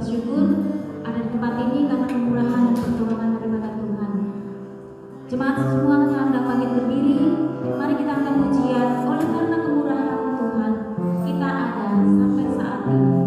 bersyukur ada di tempat ini karena kemurahan dan pertolongan daripada Tuhan. Jemaat semua yang hendak bangkit berdiri, mari kita angkat pujian. Oleh karena kemurahan Tuhan, kita ada sampai saat ini.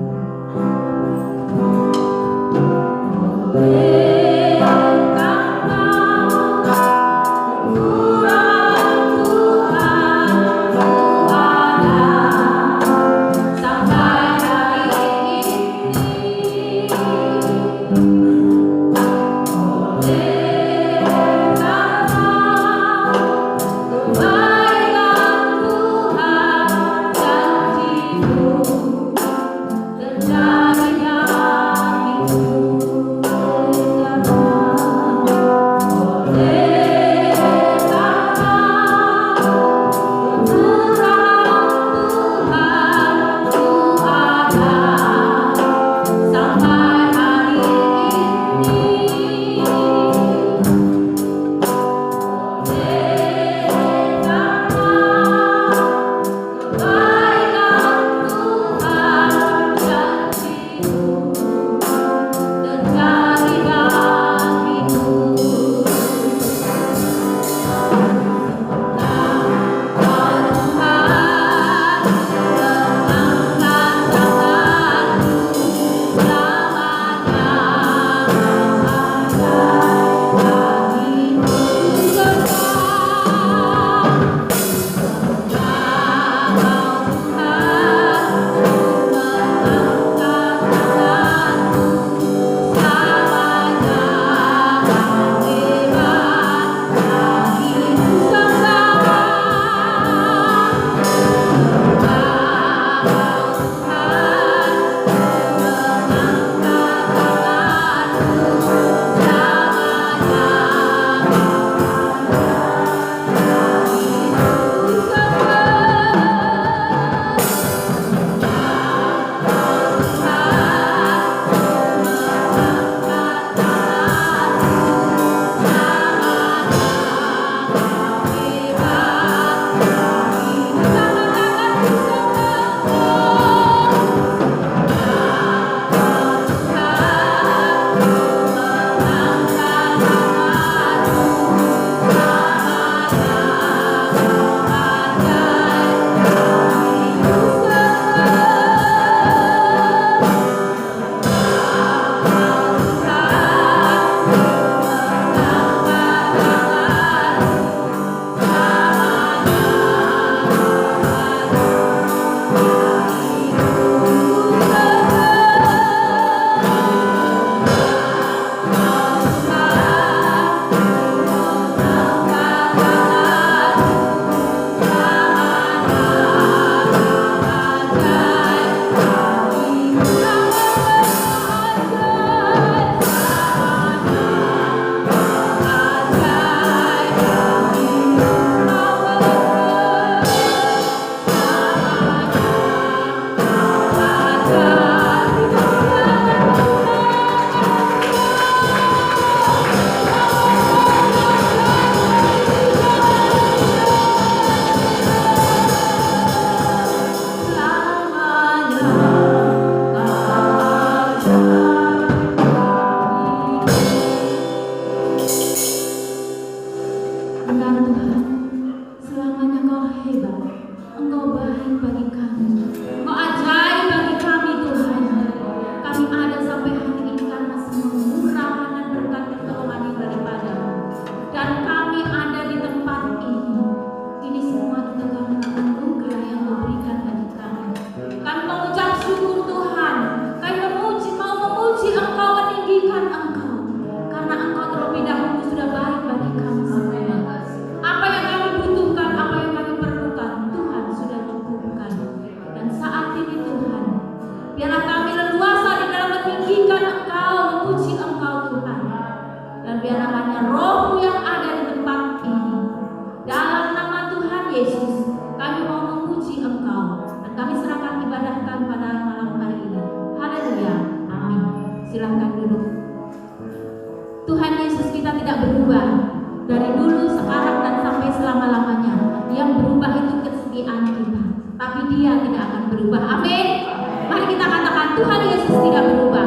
Tapi Dia tidak akan berubah. Amin. Mari kita katakan Tuhan Yesus tidak berubah.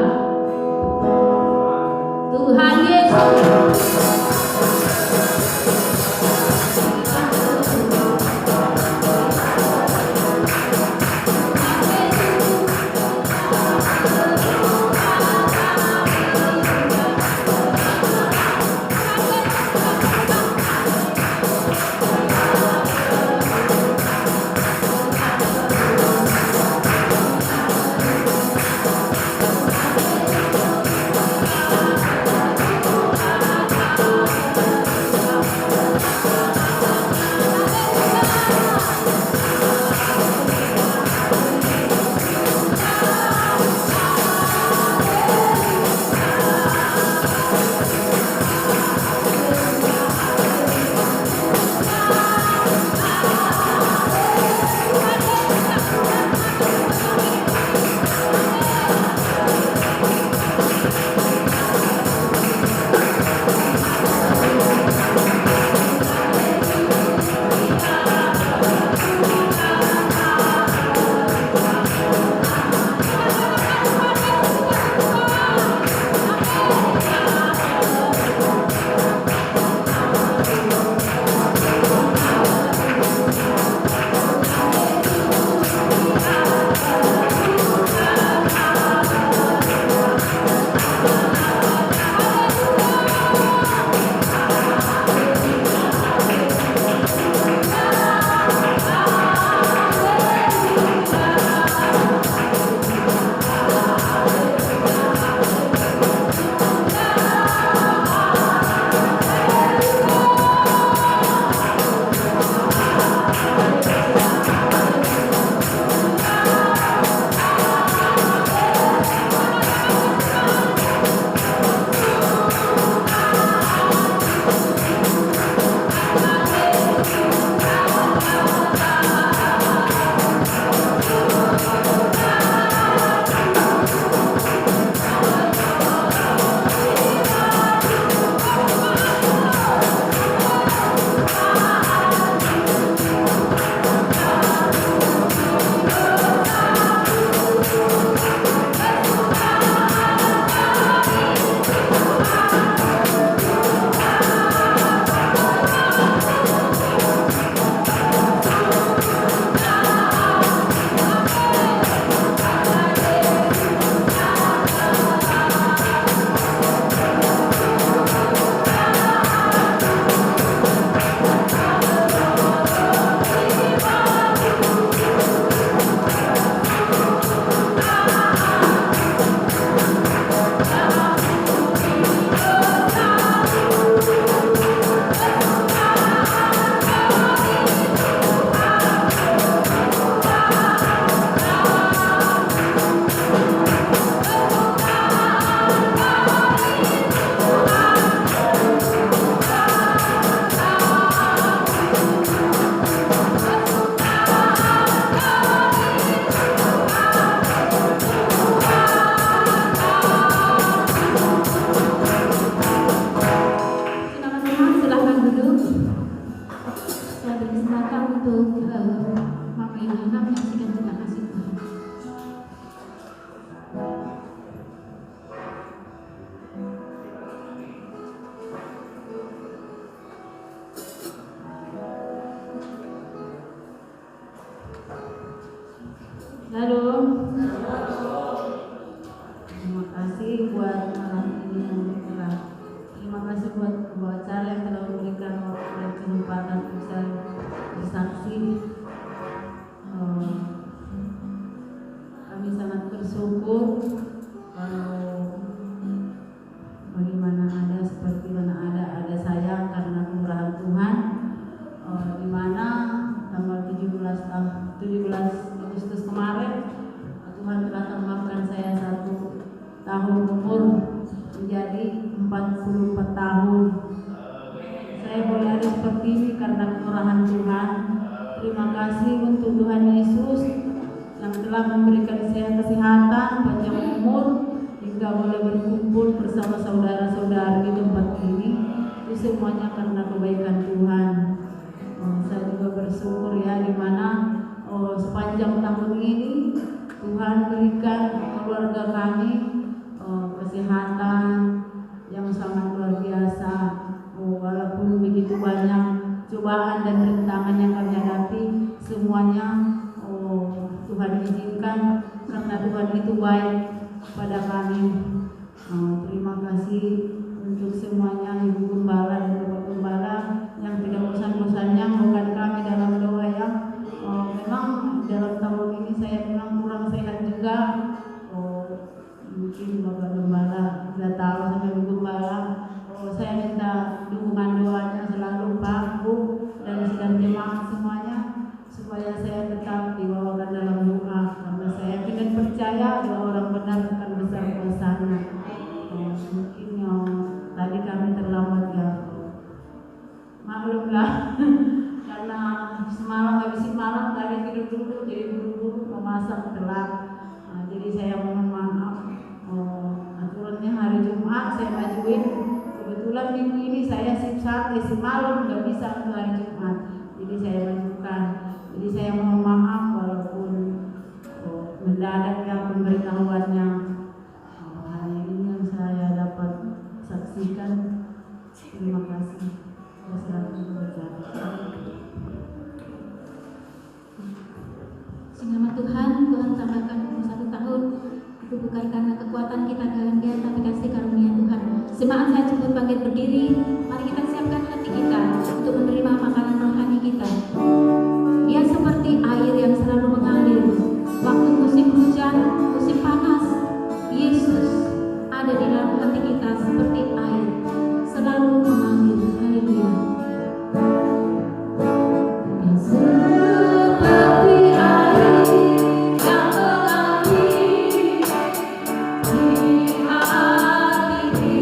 kasih buat malam ini yang berkelah. Terima kasih buat pembawa acara yang telah memberikan waktu dan kesempatan bisa bersaksi. Kami sangat bersyukur kalau bagaimana ada seperti mana ada saya karena kemurahan Tuhan. Di mana tanggal 17 Agustus kemarin Tuhan telah tambahkan saya 1 tahun umur menjadi 44 tahun. Saya boleh ada seperti ini karena kemurahan Tuhan. Terima kasih untuk Tuhan Yesus yang telah memberikan saya kesehatan, panjang umur, hingga boleh berkumpul bersama saudara-saudara di tempat ini. Itu semuanya karena kebaikan Tuhan. Saya juga bersyukur ya di mana sepanjang tahun ini Tuhan berikan keluarga kami kesehatan yang sangat luar biasa. Walaupun begitu banyak cobaan dan rintangan yang kami hadapi, semuanya Tuhan izinkan karena Tuhan itu baik kepada kami. Terima kasih untuk semuanya, Ibu Gembala dan Bapak Gembala yang tidak bosan-bosannya melakukan kami dalam doa ya. Memang dalam tahun ini saya memang kurang sehat juga. Mungkin Bapak Gembala sudah tahu sampai Ibu Gembala. Saya minta dukungan doanya selalu Pak, Bu, dan sidang jemaat semuanya supaya saya tetap dibawakan dalam doa karena saya yakin percaya doa orang benar akan besar kuasanya. Mungkin yang tadi kami terlambat ya, maklumlah karena semalam habis malam tadi tidur dulu jadi buru-buru memasak telat. Jadi saya mohon maaf. Aturannya hari Jumat saya majuin. Kebetulan minggu ini saya shift malam nggak bisa untuk hari Jumat. Jadi saya majukan. Jadi saya mohon maaf walaupun mendadak ya pemberitahuannya. Hanya ini yang saya dapat saksikan. Terima kasih. Wassalamualaikum warahmatullahi wabarakatuh. Nama Tuhan tambahkan umur 1 tahun. Itu bukan karena kekuatan kita kehendak, tapi kasih karunia Tuhan. Jemaat saya cukup bangkit berdiri. Mari kita siapkan hati kita untuk menerima makanan rohani kita. Dia seperti air yang selalu mengalir. Waktu musim hujan, musim panas, Yesus ada di dalam hati kita seperti air, selalu mengalir. Haleluya. Seperti air yang mengalir di hati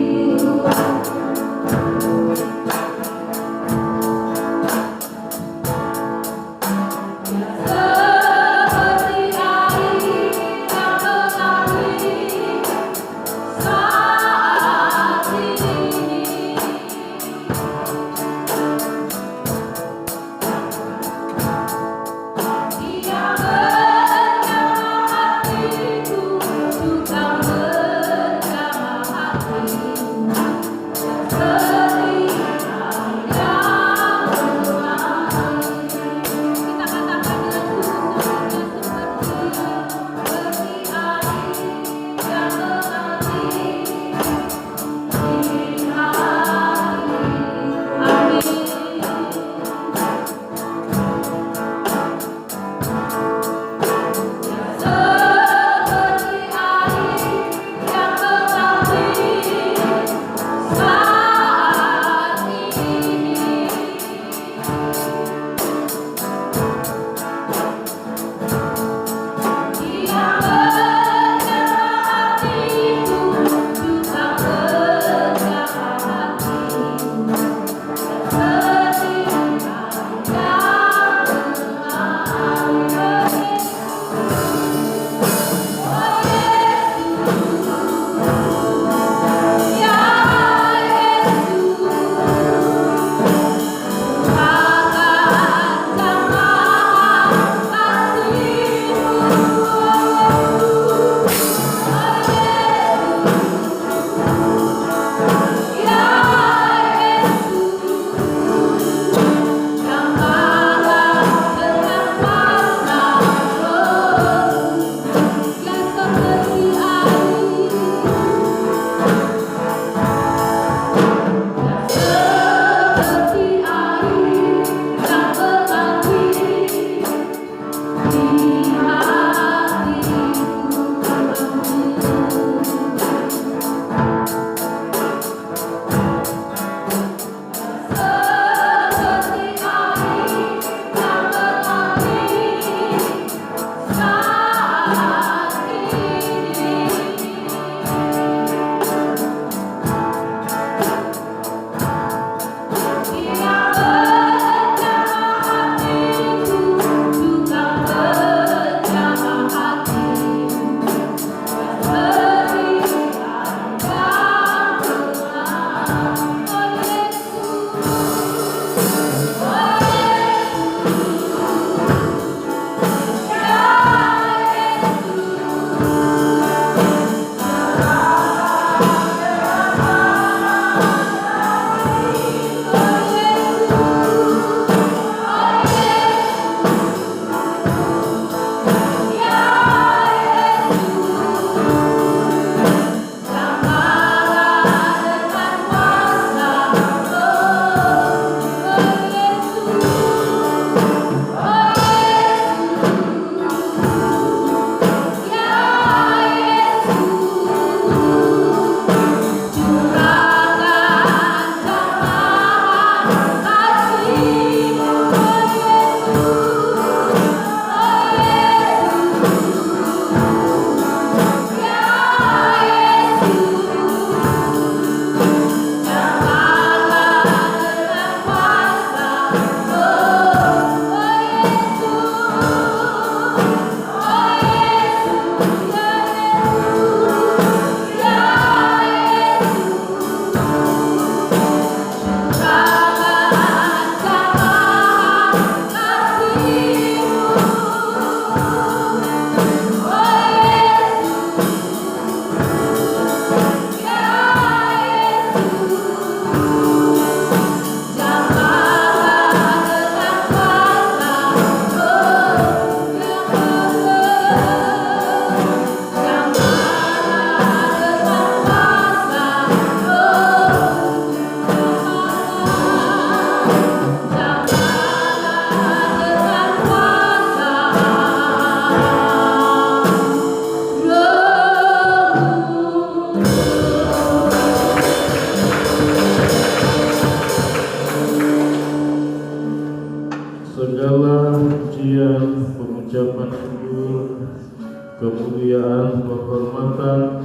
ucapan syukur, kemuliaan, penghormatan,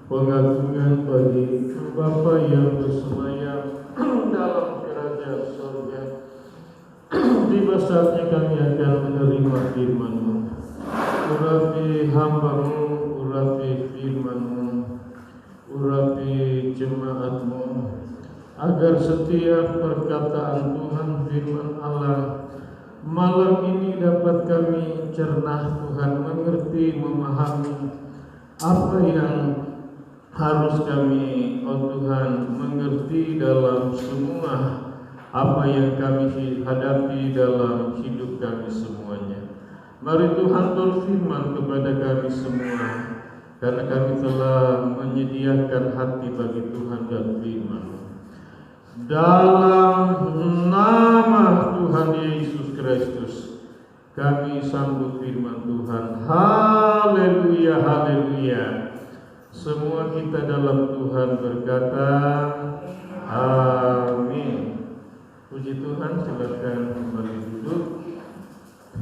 pengagungan bagi Bapa yang bersemayam dalam kerajaan surga. Tiba saatnya kami akan menerima firman-Mu. Urapi hamba-Mu, urapi firman-Mu, urapi jemaat-Mu, agar setiap perkataan Tuhan firman Allah malam ini dapat kami cerna Tuhan, mengerti, memahami apa yang harus kami, oh Tuhan, mengerti dalam semua apa yang kami hadapi dalam hidup kami semuanya. Mari Tuhan berfirman kepada kami semua, karena kami telah menyediakan hati bagi Tuhan dan firman. Dalam nama Tuhan Yesus Kristus kami sambut firman Tuhan. Haleluya, haleluya. Semua kita dalam Tuhan berkata amin. Puji Tuhan, silakan kembali duduk.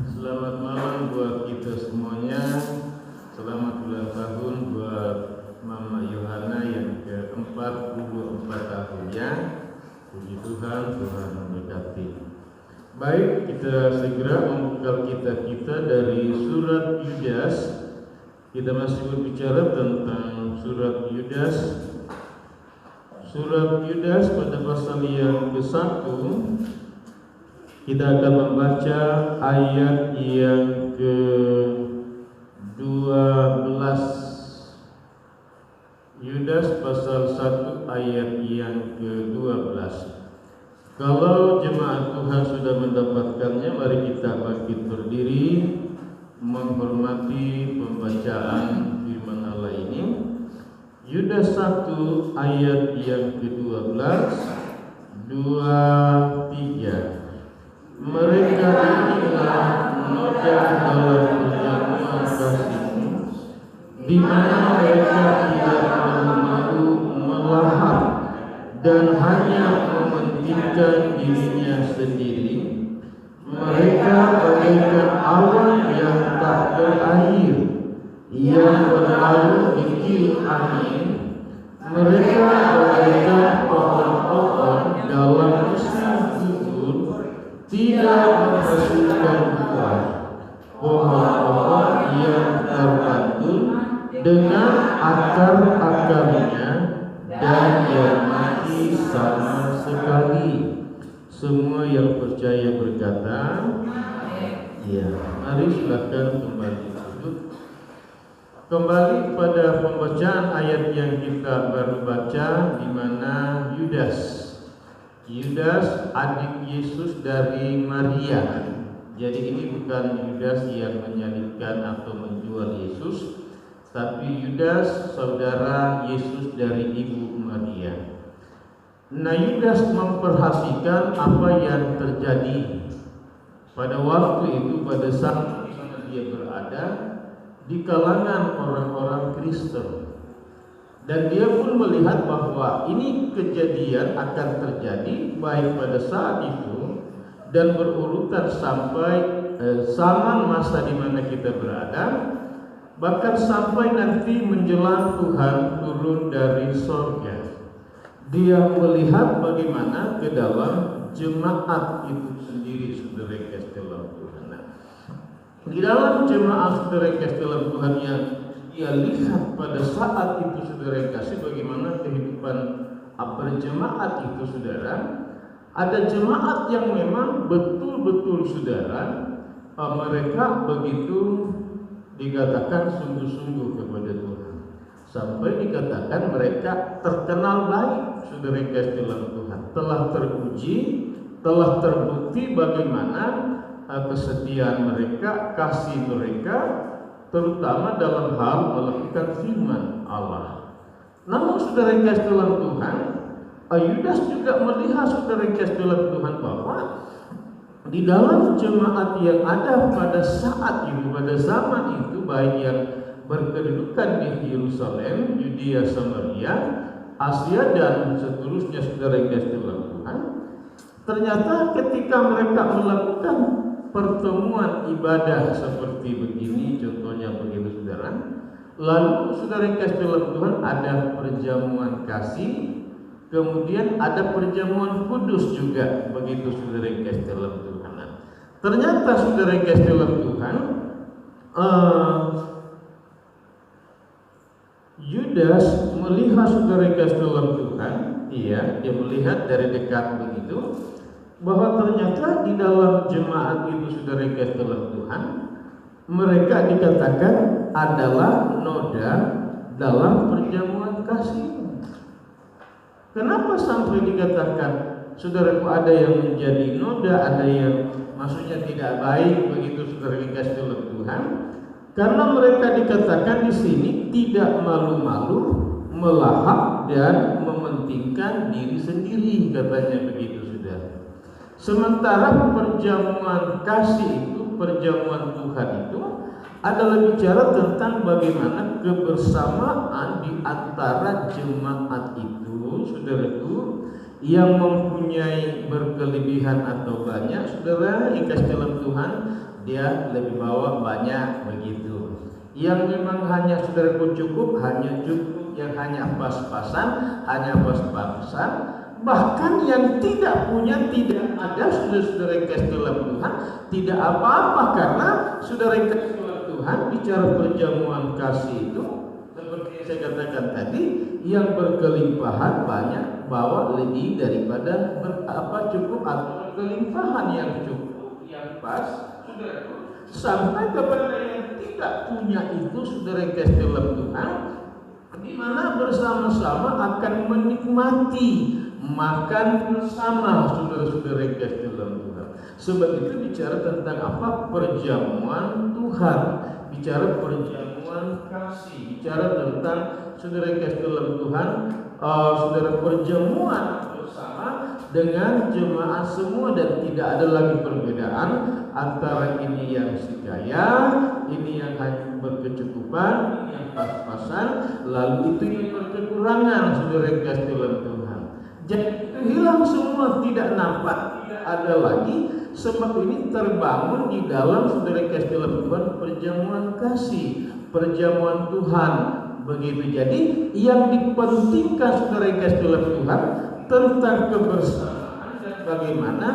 Selamat malam buat kita semuanya. Selamat ulang tahun buat Mama Yohana yang ke-44 tahunnya. Puji Tuhan, Tuhan memberkati. Baik, kita segera membuka kitab kita dari surat Yudas. Kita masih berbicara tentang surat Yudas. Surat Yudas pada pasal yang ke-1 kita akan membaca ayat yang ke-12. Yudas pasal 1 ayat yang ke-12. Kalau jemaat Tuhan sudah mendapatkannya, mari kita bangkit berdiri menghormati pembacaan firman Allah ini. Yudas 1 ayat yang ke-12, 2-3. Mereka inilah noda dalam perjamuan kasih-Mu, di mana mereka tidak malu melahap dan hanya mementingkan dirinya sendiri. Mereka bagaikan awan yang tak berakhir, yang berlalu ditiup angin. Mereka bagaikan pohon-pohon dalam musim gugur, tidak menghasilkan buah. Pohon-pohon yang tergantung dengan akar-akarnya dan yang mati sama sekali. Semua yang percaya berkata, ya. Mari silakan kembali duduk. Kembali pada pembacaan ayat yang kita baru baca, di mana Yudas adik Yesus dari Maria. Jadi ini bukan Yudas yang menyalibkan atau menjual Yesus, tapi Yudas saudara Yesus dari ibu Maria. Nah, Yudas memperhatikan apa yang terjadi pada waktu itu, pada saat dia berada di kalangan orang-orang Kristen. Dan dia pun melihat bahwa ini kejadian akan terjadi baik pada saat itu dan berurutan sampai zaman masa di mana kita berada, bahkan sampai nanti menjelang Tuhan turun dari sorga. Dia melihat bagaimana ke dalam jemaat itu sendiri, saudara kasih dalam Tuhan. Di dalam jemaat saudara kasih dalam Tuhan yang ia lihat pada saat itu, saudara kasih, bagaimana kehidupan berjemaat itu, saudara. Ada jemaat yang memang betul-betul, saudara, mereka begitu dikatakan sungguh-sungguh kepada Tuhan, sampai dikatakan mereka terkenal baik, saudara kasih dalam Tuhan. Telah teruji, telah terbukti bagaimana kesetiaan mereka, kasih mereka, terutama dalam hal melakukan firman Allah. Namun saudara kasih dalam Tuhan, Yudas juga melihat, saudara kasih dalam Tuhan, bahwa di dalam jemaat yang ada pada saat itu, pada zaman itu, baik yang berkedudukan di Yerusalem, Yudea, Samaria, Asia dan seterusnya, saudara kasih dalam Tuhan, ternyata ketika mereka melakukan pertemuan ibadah seperti begini, contohnya begitu saudara. Lalu saudara yang kasih dalam Tuhan, ada perjamuan kasih, kemudian ada perjamuan kudus juga, begitu saudara yang kasih dalam Tuhan. Ternyata saudara yang kasih dalam Tuhan, Yudas melihat saudara yang kasih dalam Tuhan, dia melihat dari dekat begitu, bahwa ternyata di dalam jemaat itu saudara yang kasih dalam Tuhan, mereka dikatakan adalah noda dalam perjamuan kasih. Kenapa sampai dikatakan saudaraku ada yang menjadi noda, ada yang maksudnya tidak baik begitu saudara yang kasih dalam Tuhan? Karena mereka dikatakan di sini tidak malu-malu, melahap dan mementingkan diri sendiri, katanya begitu saudara. Sementara perjamuan kasih itu, perjamuan Tuhan itu adalah bicara tentang bagaimana kebersamaan di antara jemaat itu, saudaraku, yang mempunyai berkelebihan atau banyak, saudara yang kasih dalam Tuhan, dia lebih bawa banyak begitu. Yang memang hanya saudaraku cukup, hanya cukup, yang hanya pas-pasan, hanya pas-pasan. Bahkan yang tidak punya, tidak ada, saudara-saudara yang kasih dalam Tuhan, tidak apa-apa, karena saudara yang kasih dalam Tuhan bicara perjamuan kasih itu seperti yang saya katakan tadi, yang berkelimpahan banyak bawa lebih daripada cukup, atau berkelimpahan yang cukup, yang pas, saudaraku, sampai kepada yang tidak punya itu, saudara yang kasih dalam Tuhan, di mana bersama-sama akan menikmati makan bersama, saudara-saudara yang kasih dalam Tuhan. Sebab itu bicara tentang apa? Perjamuan Tuhan, bicara perjamuan kasih, bicara tentang saudara yang kasih dalam Tuhan, saudara, perjamuan bersama dengan jemaat semua, dan tidak ada lagi perbedaan antara ini yang sekaya, ini yang hanya berkecukupan, ini yang pas-pasan, lalu itu yang berkekurangan, saudara yang kasih dalam Tuhan. Jadi hilang semua, tidak nampak, tidak ada lagi. Sebab ini terbangun di dalam saudara yang kasih dalam Tuhan perjamuan kasih, perjamuan Tuhan. Begitu. Jadi yang dipentingkan saudara yang kasih dalam Tuhan tentang kebersamaan dan bagaimana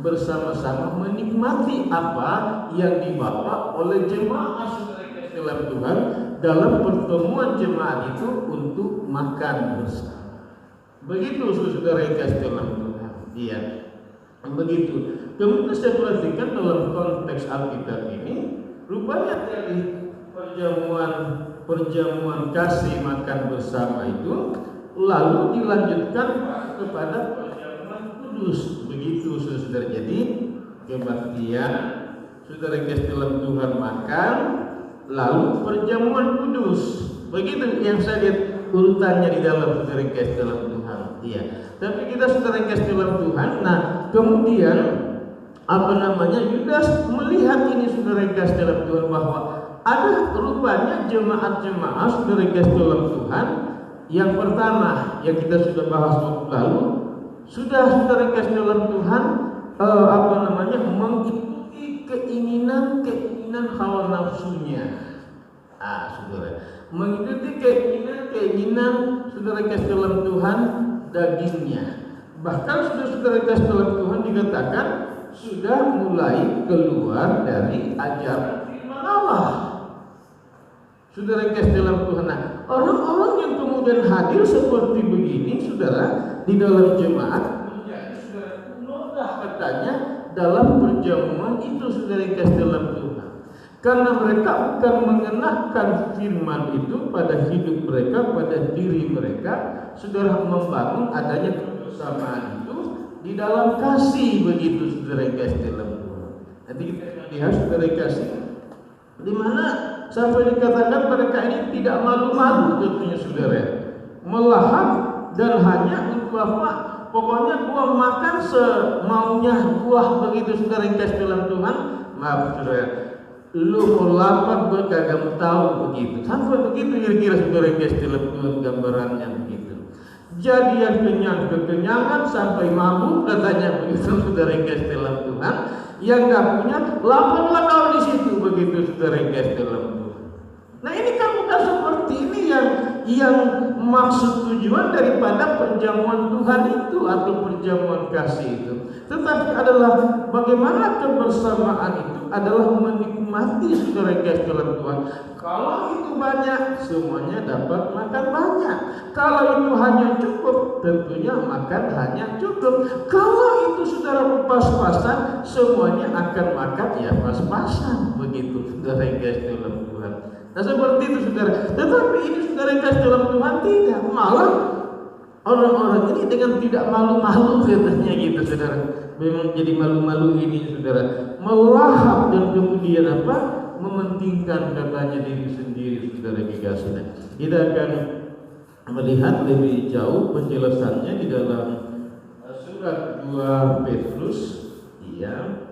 bersama-sama menikmati apa yang dibawa oleh jemaat saudara yang kasih dalam Tuhan dalam pertemuan jemaat itu untuk makan bersama. Begitu saudara yang kasih dalam Tuhan. Iya, begitu. Kemudian saya perhatikan dalam konteks Alkitab ini, rupanya dari perjamuan kasih makan bersama itu lalu dilanjutkan kepada perjamuan kudus. Begitu saudara. Jadi kebaktian saudara yang kasih dalam Tuhan makan, lalu perjamuan kudus. Begitu yang saya lihat urutannya di dalam saudara yang kasih dalam Tuhan. Iya. Tapi kita saudara yang kasih dalam Tuhan. Nah, kemudian Yudas melihat ini saudara yang kasih dalam Tuhan, bahwa ada rupanya jemaat-jemaat saudara yang kasih dalam Tuhan. Yang pertama yang kita sudah bahas waktu lalu, sudah saudara yang kasih dalam Tuhan mengikuti keinginan hawa nafsunya. Saudara, mengikuti keinginan saudara yang kasih dalam Tuhan dagingnya. Bahkan saudara yang kasih dalam Tuhan dikatakan sudah mulai keluar dari ajaran firman Allah. Saudara yang kasih dalam Tuhan. Nah, orang-orang yang kemudian hadir seperti begini, saudara, di dalam jemaat menjadi saudara noda, katanya, dalam perjamuan itu, saudara yang kasih dalam Tuhan. Karena mereka bukan mengenakan firman itu pada hidup mereka, pada diri mereka, saudara, membangun adanya kebersamaan itu di dalam kasih, begitu saudara yang kasih dalam Tuhan. Nanti kita lihat saudara yang kasih, di mana sampai dikatakan mereka ini tidak malu-malu, tentunya saudara, melahap dan hanya untuk apa? Pokoknya buah makan semaunya buah, begitu saudara yang kasih dalam Tuhan. Maaf saudara, lu mau lapar gue kagak tahu, begitu. Sampai begitu kira-kira saudara yang kasih dalam Tuhan, gambarannya begitu. Jadi yang kenyang kekenyangan sampai mabuk, katanya begitu saudara yang kasih dalam Tuhan. Yang nggak punya, laporlah kau di situ, begitu saudara yang kasih dalam Tuhan. Nah ini kan bukan seperti ini yang maksud tujuan daripada perjamuan Tuhan itu atau perjamuan kasih itu. Tetapi adalah bagaimana kebersamaan itu adalah menikmati saudara yang kasih dalam Tuhan. Kalau itu banyak, semuanya dapat makan banyak. Kalau itu hanya cukup, tentunya makan hanya cukup. Kalau itu saudara pas-pasan, semuanya akan makan ya pas-pasan. Begitu saudara yang kasih dalam Tuhan. Nah seperti itu saudara. Tetapi ini saudara yang kasih dalam Tuhan tidak. Malah orang-orang ini dengan tidak malu-malu katanya gitu saudara. Memang jadi malu-malu ini saudara. Melahap dan kemudian apa? Mementingkan katanya diri sendiri saudara kekasih. Kita akan melihat lebih jauh penjelasannya di dalam surat 2 Petrus. Iya.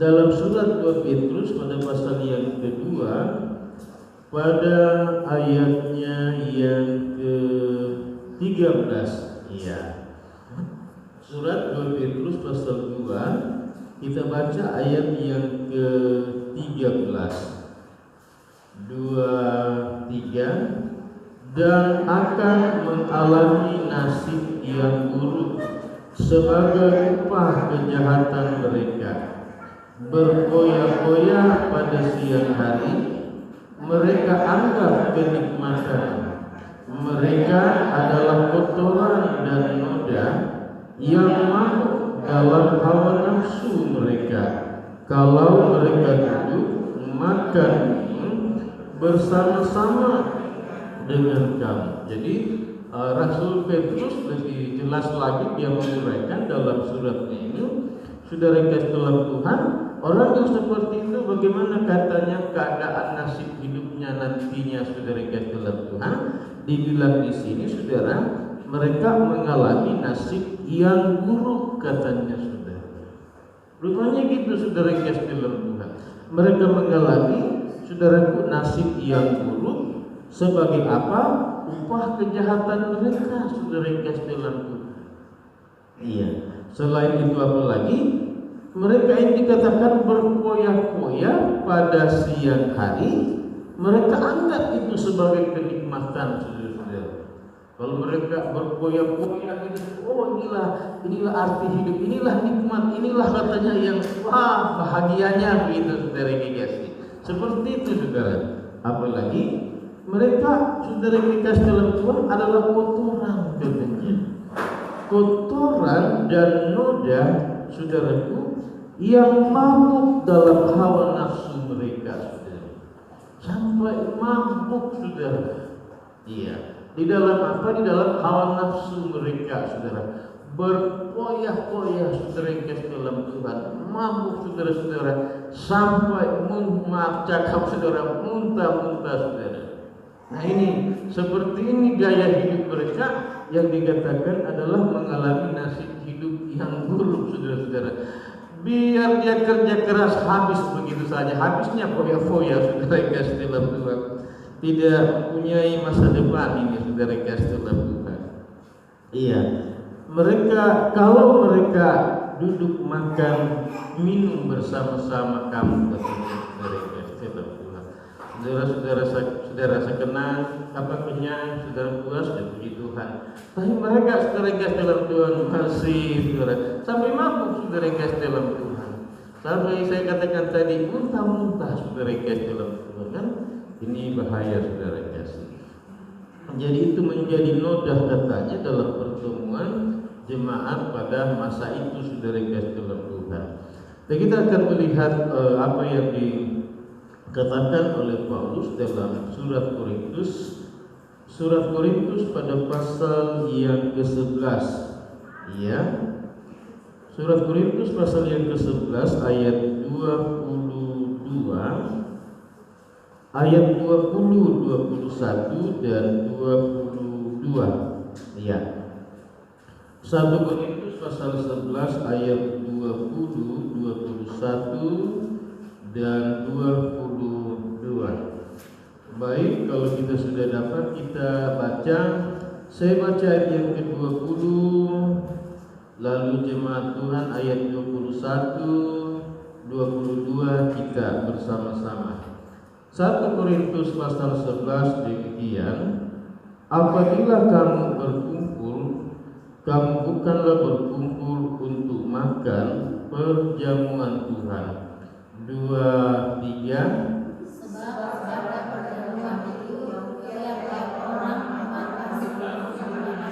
Dalam surat 2 Petrus pada pasal yang kedua, pada ayatnya yang ke-13. Iya. Surat 2 Petrus pasal 2, kita baca ayat yang ke-13. 2:3, dan akan mengalami nasib yang buruk sebagai upah kejahatan mereka. Berfoya-foya pada siang hari, mereka anggap kenikmatan. Mereka adalah kotoran dan noda yang mabuk dalam hawa nafsu mereka. Kalau mereka duduk makan bersama-sama dengan kamu. Jadi Rasul Petrus lebih jelas lagi dia menguraikan dalam suratnya ini, saudara kasih dalam Tuhan, orang yang seperti itu bagaimana katanya keadaan nasib hidupnya nantinya saudara kasih dalam Tuhan. Dibilang di sini saudara, mereka mengalami nasib yang buruk katanya saudara. Rupanya gitu saudara kasih dalam Tuhan. Mereka mengalami saudaraku nasib yang buruk sebagai apa? Upah kejahatan mereka saudara kasih dalam Tuhan. Iya. Selain itu apa lagi? Mereka yang dikatakan berfoya-foya pada siang hari, mereka anggap itu sebagai kenikmatan saudara-saudara. Kalau mereka berfoya-foya itu, oh inilah arti hidup, inilah nikmat, inilah katanya yang wah bahagianya begitu saudara kekasih. Seperti itu saudara. Apalagi mereka saudara kekasih dalam Tuhan adalah kotoran katanya. Kotoran dan noda saudaraku yang mabuk dalam hawa nafsu mereka saudara. Sampai mabuk saudara. Iya. Di dalam apa? Di dalam hawa nafsu mereka saudara. Berfoya-foya saudara kasih dalam Tuhan. Mabuk saudara-saudara. Sampai maaf cakap saudara, muntah-muntah saudara. Nah ini seperti ini gaya hidup mereka yang dikatakan adalah mengalami nasib hidup yang buruk saudara-saudara. Biar dia kerja keras habis begitu saja, habisnya foya-foya saudara kasih dalam Tuhan. Tidak mempunyai masa depan ini saudara kasih dalam Tuhan. Iya, mereka kalau mereka duduk makan minum bersama-sama kamu saudara kasih dalam Tuhan. Saudara sekenal apa kenyang, saudara puas dan puji Tuhan. Tapi mereka saudara kasih dalam Tuhan masih saudara sampai mabuk saudara kasih dalam Tuhan. Sampai saya katakan tadi muntah-muntah saudara kasih dalam Tuhan kan. Ini bahaya saudara kasih. Jadi itu menjadi noda katanya dalam pertemuan jemaat pada masa itu saudara kasih dalam Tuhan. Dan kita akan melihat apa yang dikatakan oleh Paulus dalam surat Korintus pada pasal yang ke-11. Iya. Surat Korintus pasal yang ke-11 ayat 22. Ayat 20, 21 dan 22. Ya. 1 Korintus pasal 11 ayat 20, 21 dan 22. Baik, kalau kita sudah dapat kita baca. Saya baca ayat yang ke-20 Lalu jemaat Tuhan ayat 21, 22 kita bersama-sama. 1 Korintus pasal 11 demikian, apabila kamu berkumpul, kamu bukanlah berkumpul untuk makan perjamuan Tuhan. 2, 3. Sebab pada pertemuan itu tiap-tiap orang memakan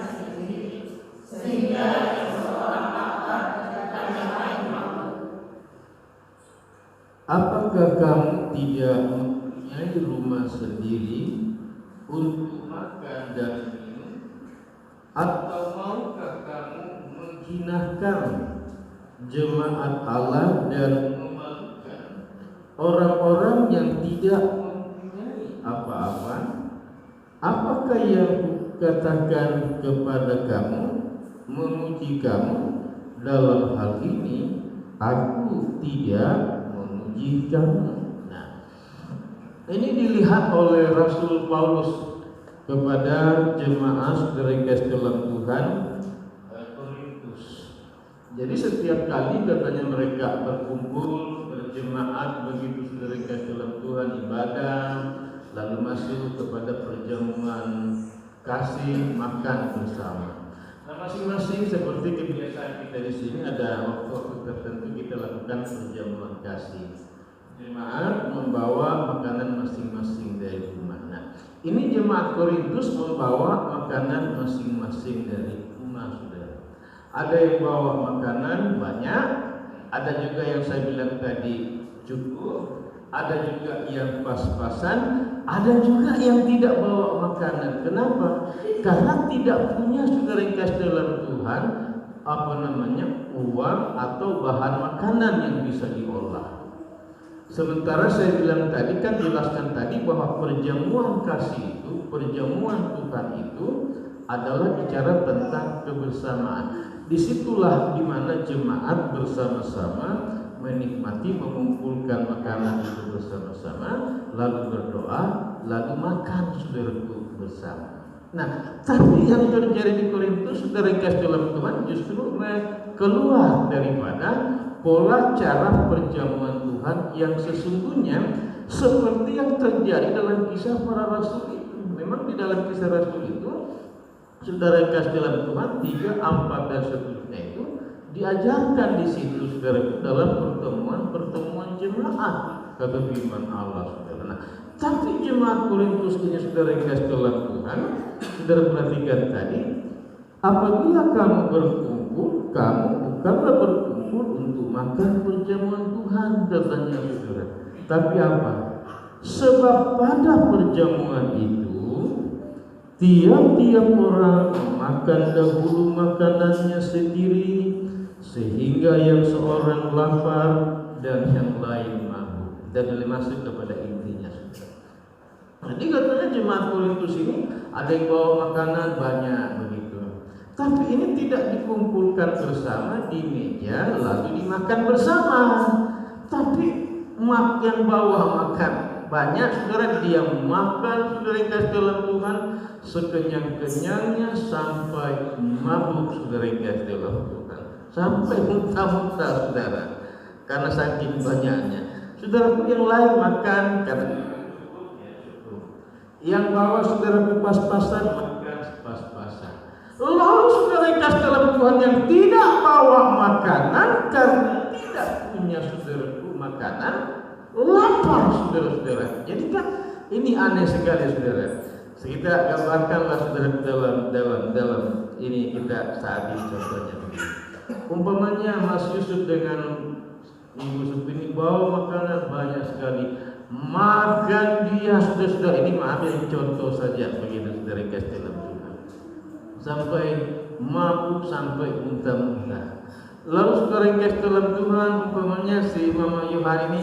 sendiri, sehingga seorang lapar dan yang lain mabuk. Apakah kamu tidak mempunyai rumah sendiri untuk makan dan minum? Atau maukah kamu menghinakan jemaat Allah dan memalukan orang-orang yang tidak mempunyai apa-apa? Apakah yang kukatakan kepada kamu, memuji kamu? Dalam hal ini aku tidak memuji kamu. Nah, ini dilihat oleh Rasul Paulus kepada jemaat saudara kasih dalam Tuhan Korintus. Jadi setiap kali katanya mereka berkumpul berjemaat begitu saudara kasih dalam Tuhan ibadah, lalu masuk kepada perjamuan kasih makan bersama. Nah, masing-masing seperti kebiasaan kita di sini ada waktu-waktu tertentu kita lakukan perjamuan kasih. Jemaat membawa makanan masing-masing dari rumah. Nah, ini jemaat Korintus membawa makanan masing-masing dari rumah saudara. Ada yang bawa makanan banyak, ada juga yang saya bilang tadi cukup, ada juga yang pas-pasan, ada juga yang tidak bawa makanan. Kenapa? Karena tidak punya saudara yang kasih dalam Tuhan uang atau bahan makanan yang bisa diolah. Sementara saya bilang tadi kan jelaskan tadi bahwa perjamuan kasih itu, perjamuan Tuhan itu adalah bicara tentang kebersamaan. Disitulah dimana jemaat bersama-sama menikmati, mengumpulkan makanan itu bersama-sama, lalu berdoa, lalu makan saudaraku bersama. Nah, tapi yang terjadi di Korintus, saudara kasih dalam Tuhan justru keluar daripada pola cara perjamuan Tuhan yang sesungguhnya seperti yang terjadi dalam kisah para rasul itu. Memang di dalam kisah rasul itu, saudara kasih dalam Tuhan 3, 4 dan seterusnya itu diajarkan di situ saudara dalam pertemuan jemaat kata firman Allah saudara. Nah, tapi jemaat Korintus ini saudara kasih dalam Tuhan, saudara perhatikan tadi, apabila kamu berkumpul, kamu bukanlah berkumpul untuk makan perjamuan Tuhan katanya saudara. Tapi apa? Sebab pada perjamuan itu tiap-tiap orang memakan dahulu makanannya sendiri, sehingga yang seorang lapar dan yang lain mabuk. Kita boleh masuk kepada intinya. Jadi katanya jemaat Korintus ini ada yang bawa makanan banyak begitu. Tapi ini tidak dikumpulkan bersama di meja lalu dimakan bersama. Tapi yang bawa makan banyak saudara, dia makan saudara yang kasih dalam Tuhan sekenyang-kenyangnya sampai mabuk saudara yang kasih dalam Tuhan, sampai muntah-muntah saudara karena saking banyaknya. Saudaraku yang lain makan karena yang bawa saudaraku pas-pasan makan pas-pasan. Lalu saudara yang kasih dalam Tuhan yang tidak bawa makanan karena tidak punya saudaraku makanan, lapar saudara-saudara. Jadi kan ini aneh sekali saudara. Kita gambarkanlah saudara dalam ini kita saat ini contohnya. Umpamanya Mas Yusuf dengan Ibu Supini bawa makanan banyak sekali, makan dia sudah ini maaf yang contoh saja begitu saudara kasih dalam Tuhan, sampai mabuk sampai muntah-muntah. Lalu saudara kasih dalam Tuhan, umpamanya si Mama Yohan ini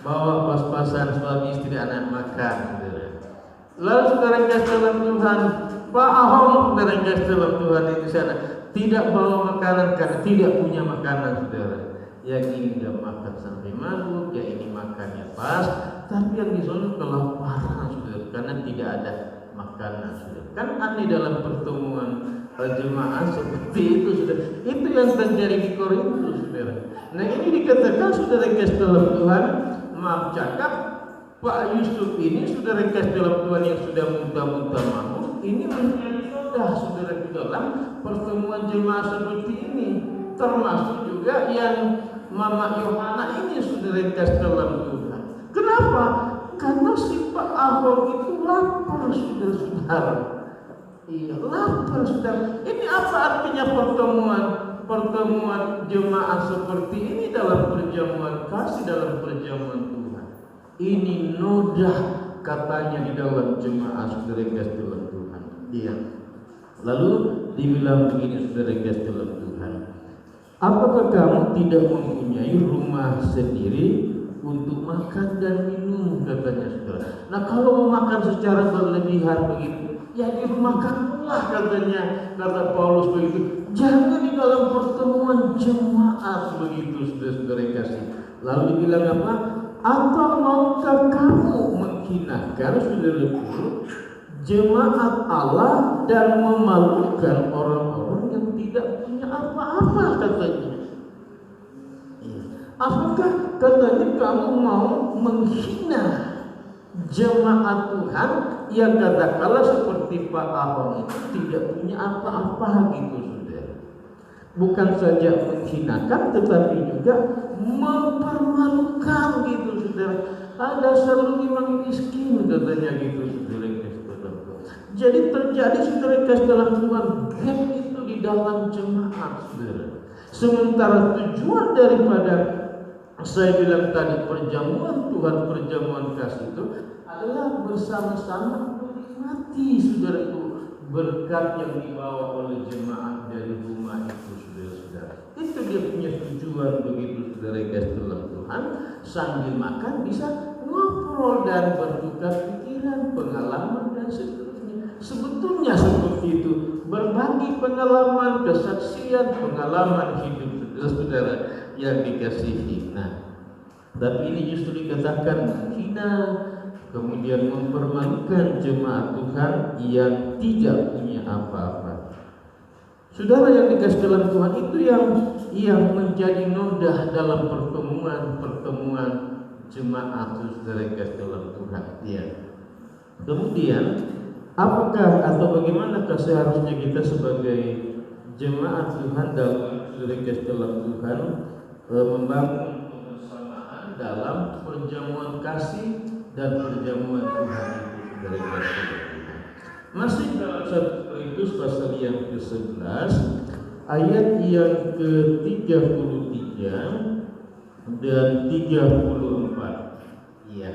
bawa pas-pasan suami istri anak makan saudara. Lalu saudara kasih dalam Tuhan, Pak Ahong saudara kasih dalam Tuhan di sana tidak bawa makanan karena tidak punya makanan saudara. Yang ini dia makan sampai mabuk, yang ini makannya pas, tapi yang di sana kelaparan saudara karena tidak ada makanan saudara. Kan aneh dalam pertemuan jemaat seperti itu, saudara. Itu yang terjadi di Korintus, saudara. Nah, ini dikatakan, saudara kasih dalam Tuhan, maaf cakap, Pak Yusuf ini, saudara kasih dalam Tuhan yang sudah muntah-muntah mau, ini menjadi noda, saudara, di dalam pertemuan jemaat seperti ini. Termasuk juga yang Mama Yohana ini, saudara kasih dalam Tuhan. Kenapa? Karena si Pak Ahok itu lapar, saudara-saudara. Iya, lapar, saudara. Ini apa artinya pertemuan jemaat seperti ini dalam perjamuan kasih, dalam perjamuan Tuhan? Ini noda katanya di dalam jemaat, saudara kasih dalam Tuhan. Iya. Lalu dibilang begini, saudara kasih dalam Tuhan. Apakah kamu tidak mempunyai rumah sendiri untuk makan dan minum, katanya, saudara. Nah, kalau mau makan secara berlebihan begitu, ya di rumah kamulah, katanya, kata Paulus begitu. Jangan di dalam pertemuan jemaat begitu, saudara-saudara kasih. Lalu dibilang apa? Atau maukah kamu menghinakan, saudara-saudara, jemaat Allah dan memalukan orang-orang yang tidak punya apa-apa, katanya. Apakah katanya kamu mau menghina jemaat Tuhan yang katakanlah seperti Pak Ahok itu tidak punya apa-apa gitu, saudara. Bukan saja menghinakan, tetapi juga mempermalukan gitu, saudara. Ada selalu memang miskin, katanya gitu, saudara. Jadi terjadi, saudara kasih dalam Tuhan, gap itu di dalam jemaat, saudara. Sementara tujuan daripada saya bilang tadi perjamuan Tuhan, perjamuan kasih itu adalah bersama-sama menikmati, saudaraku, berkat yang dibawa oleh jemaat dari rumah itu, saudara-saudara. Itu dia punya tujuan begitu, saudara kasih dalam Tuhan. Sambil makan bisa ngobrol dan bertukar pikiran, pengalaman dan seterusnya. Sebetulnya seperti itu, berbagi pengalaman, kesaksian, pengalaman hidup, saudara-saudara yang dikasihi. Nah, tapi ini justru dikatakan menghina, kemudian mempermalukan jemaat Tuhan yang tidak punya apa-apa. Saudara yang dikasihi dalam Tuhan, itu yang menjadi noda dalam pertemuan jemaat, saudara yang dikasihi dalam Tuhan. Ya. Kemudian, apakah atau bagaimanakah seharusnya kita sebagai jemaat Tuhan dalam, saudara yang dikasihi dalam Tuhan, membangun kebersamaan dalam perjamuan kasih dan perjamuan Tuhan itu, saudara kasih Tuhan. Masih dalam 1 Korintus pasal yang ke-11 ayat yang ke-33 dan 34. Iya.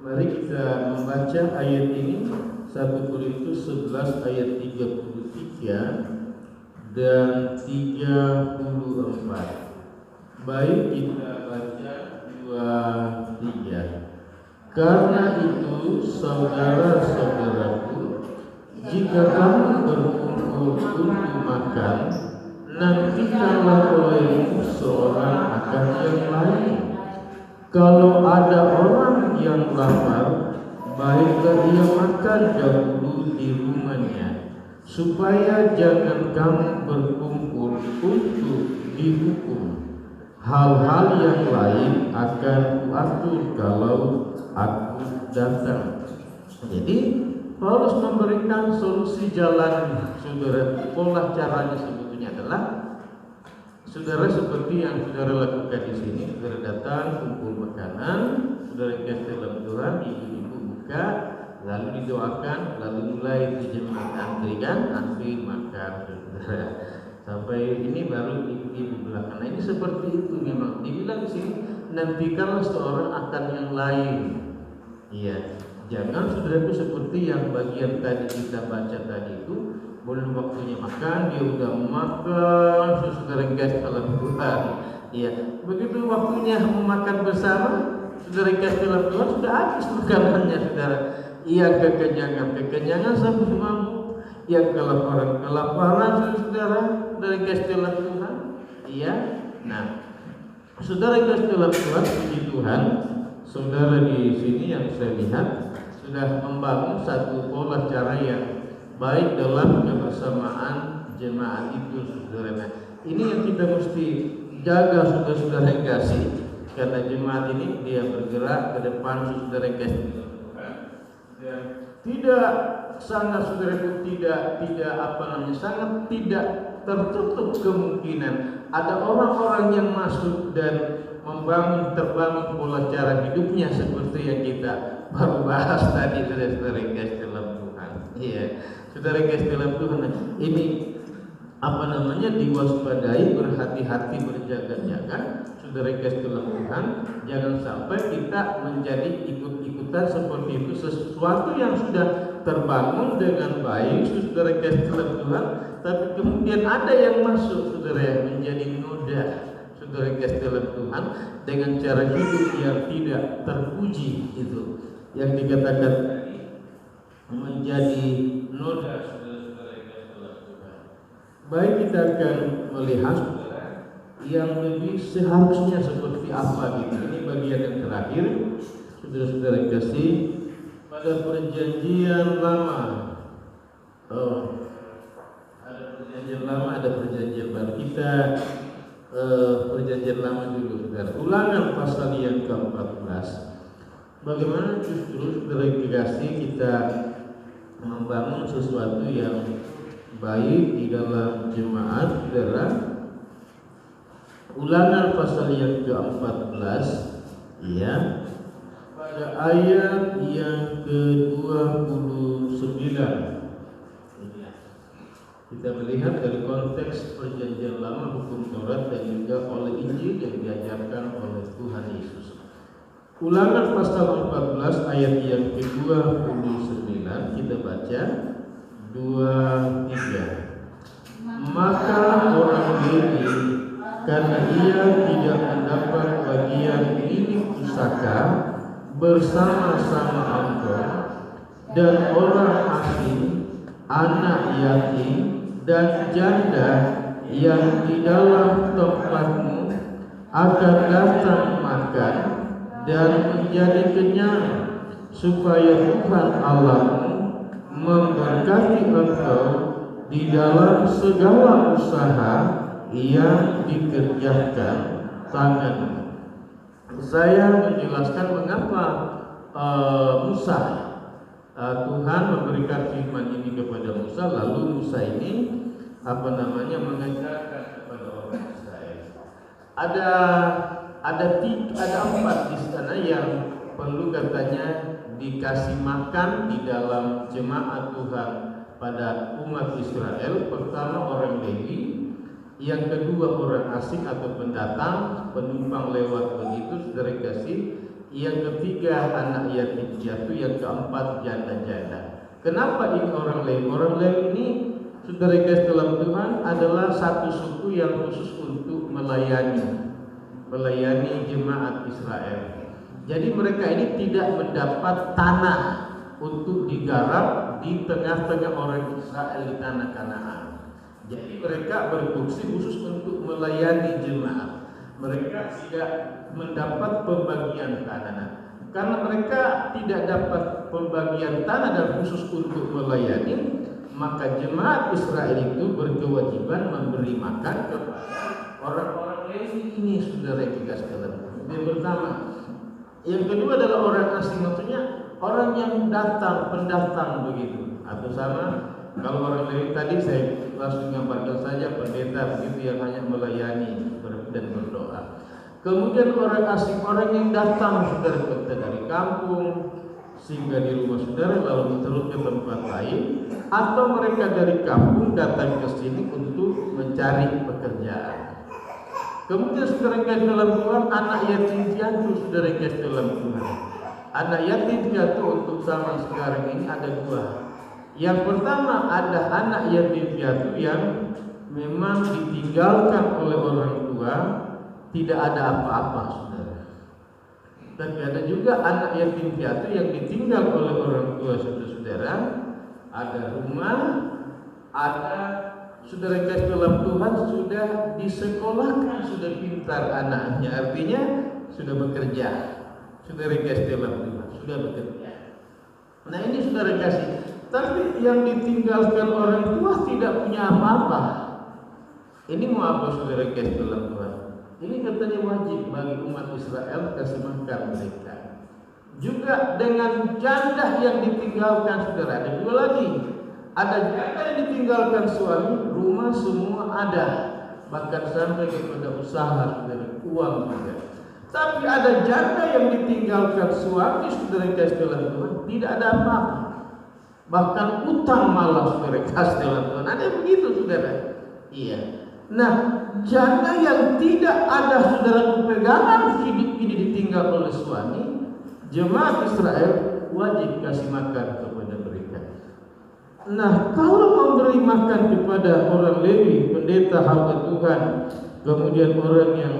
Mari kita membaca ayat ini, 1 Korintus 11 ayat 33 dan 34. Baik, kita baca 2-3. Karena itu, saudara-saudaraku, jika kamu berkumpul untuk makan, nantikanlah olehmu seorang akan yang lain. Kalau ada orang yang lapar, baiklah ia makan dahulu di rumahnya, supaya jangan kamu berkumpul untuk dihukum. Hal-hal yang lain akan kuatur kalau aku datang. Jadi Paulus memberikan solusi jalan, saudara. Pola caranya sebetulnya adalah, saudara, seperti yang saudara lakukan di sini. Saudara datang, kumpul makanan, saudara kasih dalam Tuhan, ibu-ibu buka, lalu didoakan, lalu mulai dijemaat antri makan, saudara. Sampai ini baru ibu-ibu belakang. Nah, ini seperti itu memang. Dibilang di sini, nantikanlah seorang akan yang lain. Iya, jangan, saudaraku, seperti yang bagian tadi kita baca tadi itu, belum waktunya makan, dia udah makan, saudara kasih dalam Tuhan. Iya, begitu waktunya memakan bersama, saudara kasih dalam Tuhan, sudah habis makanannya, saudara. Iya, kekenyangan sampai mabuk, yang kelaparan, saudara kasih dalam Tuhan. Iya, nah, saudara kasih dalam Tuhan, puji Tuhan, saudara di sini yang saya lihat sudah membangun satu pola cara yang baik dalam kebersamaan jemaat itu, saudara. Ini yang kita mesti jaga, saudara-saudara yang kasih, karena jemaat ini dia bergerak ke depan, saudara yang kasih. Tidak sangat, saudara, tidak apa namanya, sangat tidak tertutup kemungkinan ada orang-orang yang masuk dan terbangun pola cara hidupnya seperti yang kita baru bahas tadi, saudara guys dalam Tuhan. Iya, saudara guys dalam Tuhan. Ini apa namanya, diwaspadai, berhati-hati, berjaga-jaga, saudara guys dalam Tuhan. Jangan sampai kita menjadi ikut-ikutan seperti itu, sesuatu yang sudah terbangun dengan baik, saudara guys dalam Tuhan, tapi kemudian ada yang masuk, saudara, yang menjadi noda, saudara guys dalam Tuhan, dengan cara hidup yang tidak terpuji, itu yang dikatakan menjadi noda, saudara guys dalam Tuhan. Baik, kita akan melihat, saudara, yang lebih seharusnya seperti apa gitu. Ini bagian yang terakhir, saudara-saudara kasih, pada perjanjian lama. Ada perjanjian lama, ada perjanjian baru. Kita perjanjian lama dulu, saudara. Ulangan pasal yang ke-14. Bagaimana justru, saudara kasih, kita membangun sesuatu yang baik di dalam jemaat, saudara. Ulangan pasal yang ke-14, ya, pada ayat yang ke-29. Kita melihat dari konteks perjanjian lama, hukum Taurat, dan juga oleh Injil yang diajarkan oleh Tuhan Yesus. Ulangan pasal 14 ayat yang ke-29, kita baca 2-3. Maka orang Lewi, karena ia tidak mendapat bagian milik pusaka bersama-sama engkau, dan orang asing, anak yatim, dan janda yang di dalam tempatmu akan datang makan dan menjadi kenyang, supaya Tuhan Allahmu memberkati engkau di dalam segala usaha yang dikerjakan tanganmu. Saya menjelaskan mengapa Musa, Tuhan memberikan firman ini kepada Musa, lalu Musa ini mengajarkan kepada orang Israel. Ada 4 di sana yang perlu katanya dikasih makan di dalam jemaat Tuhan pada umat Israel. Pertama, orang Lewi. Yang kedua, orang asing atau pendatang, penumpang lewat begitu, saudara kasih. Yang ketiga, anak yatim piatu. Yang keempat, janda-janda. Kenapa ini orang Lewi? Orang Lewi ini, saudara kasih dalam Tuhan, adalah satu suku yang khusus untuk melayani jemaat Israel. Jadi mereka ini tidak mendapat tanah untuk digarap di tengah-tengah orang Israel di tanah Kanaan. Jadi mereka berfungsi khusus untuk melayani jemaat. Mereka tidak mendapat pembagian tanah. Karena mereka tidak dapat pembagian tanah dan khusus untuk melayani, maka jemaat Israel itu berkewajiban memberi makan kepada orang-orang Lewi ini, saudara yang dikasih dalam. Yang pertama. Yang kedua adalah orang asing, maksudnya orang yang datang, pendatang begitu. Atau sama, kalau orang Lewi tadi saya langsung gambarkan saja pendeta begitu yang hanya melayani dan berdoa. Kemudian orang asing, orang yang datang, saudara, dari kampung singgah di rumah saudara lalu terus ke tempat lain, atau mereka dari kampung datang ke sini untuk mencari pekerjaan. Kemudian saudara kasih dalam Tuhan, anak yatim piatu, saudara kasih dalam Tuhan. Anak yatim piatu untuk zaman sekarang ini ada 2. Yang pertama, ada anak yatim piatu yang memang ditinggalkan oleh orang tua, tidak ada apa-apa, saudara. Tapi ada juga anak yatim piatu yang ditinggal oleh orang tua, saudara-saudara. Ada rumah, ada, saudara kasih dalam Tuhan, sudah disekolahkan, sudah pintar anaknya, artinya sudah bekerja. Saudara kasih dalam Tuhan, sudah bekerja. Nah ini saudara kasih, Tapi yang ditinggalkan orang tua tidak punya apa-apa. Ini mau apa saudara kasih dalam Tuhan? Ini katanya wajib bagi umat Israel kasih makan mereka. Juga dengan janda yang ditinggalkan saudara, ada dua lagi. Ada janda yang ditinggalkan suami, rumah semua ada, bahkan sampai kepada usaha saudara, uang juga. Tapi ada janda yang ditinggalkan suami saudara kasih dalam Tuhan, tidak ada apa-apa. Bahkan utang malah saudara kasih dalam Tuhan. Ada begitu saudara. Iya. Nah, janda yang tidak ada saudara pegangan hidup ini ditinggal oleh suami, jemaat Israel wajib kasih makan kepada mereka. Nah, kalau memberi makan kepada orang Lewi, pendeta hamba Tuhan, kemudian orang yang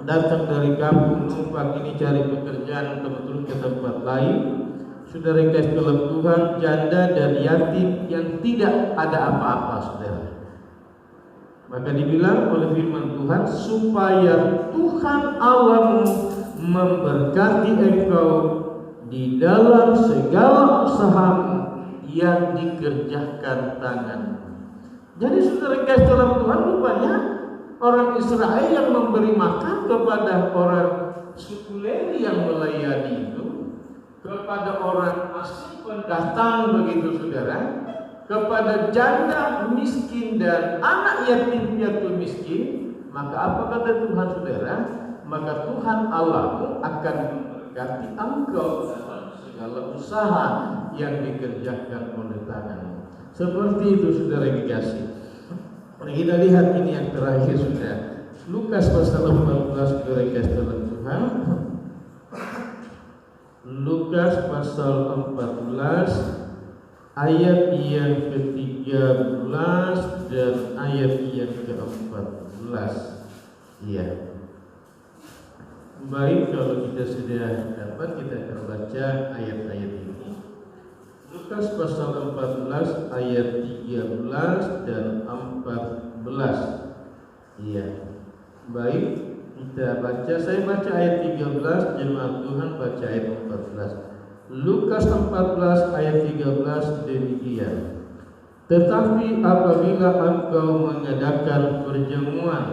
datang dari kampung numpang ini cari pekerjaan kebetulan ke tempat lain, saudara kasih dalam Tuhan, janda dan yatim yang tidak ada apa-apa saudara. Maka dibilang oleh firman Tuhan, supaya Tuhan Allahmu memberkati engkau di dalam segala usahamu yang dikerjakan tanganmu. Jadi saudara kasih dalam Tuhan, rupanya orang Israel yang memberi makan kepada orang suku Lewi yang melayani itu, kepada orang asing pendatang begitu saudara, kepada janda miskin dan anak yatim piatu miskin, maka apa kata Tuhan saudara? Maka Tuhan Allahmu akan memberkati engkau dalam segala usaha yang dikerjakan oleh tanganmu. Seperti itu saudara yang dikasih. Kita lihat ini yang terakhir sudah, Lukas pasal 14 saudara yang dikasih dalam Tuhan. Lukas pasal 14 ayat yang ke-13 dan ayat yang ke-14. Iya. Baik, kalau kita sudah dapat, kita akan baca ayat-ayat ini. Lukas pasal 14 ayat 13 dan 14. Iya. Baik, kita baca. Saya baca ayat 13, jemaat Tuhan baca ayat 14. Lukas 14 ayat 13 demikian. Tetapi apabila engkau mengadakan perjamuan,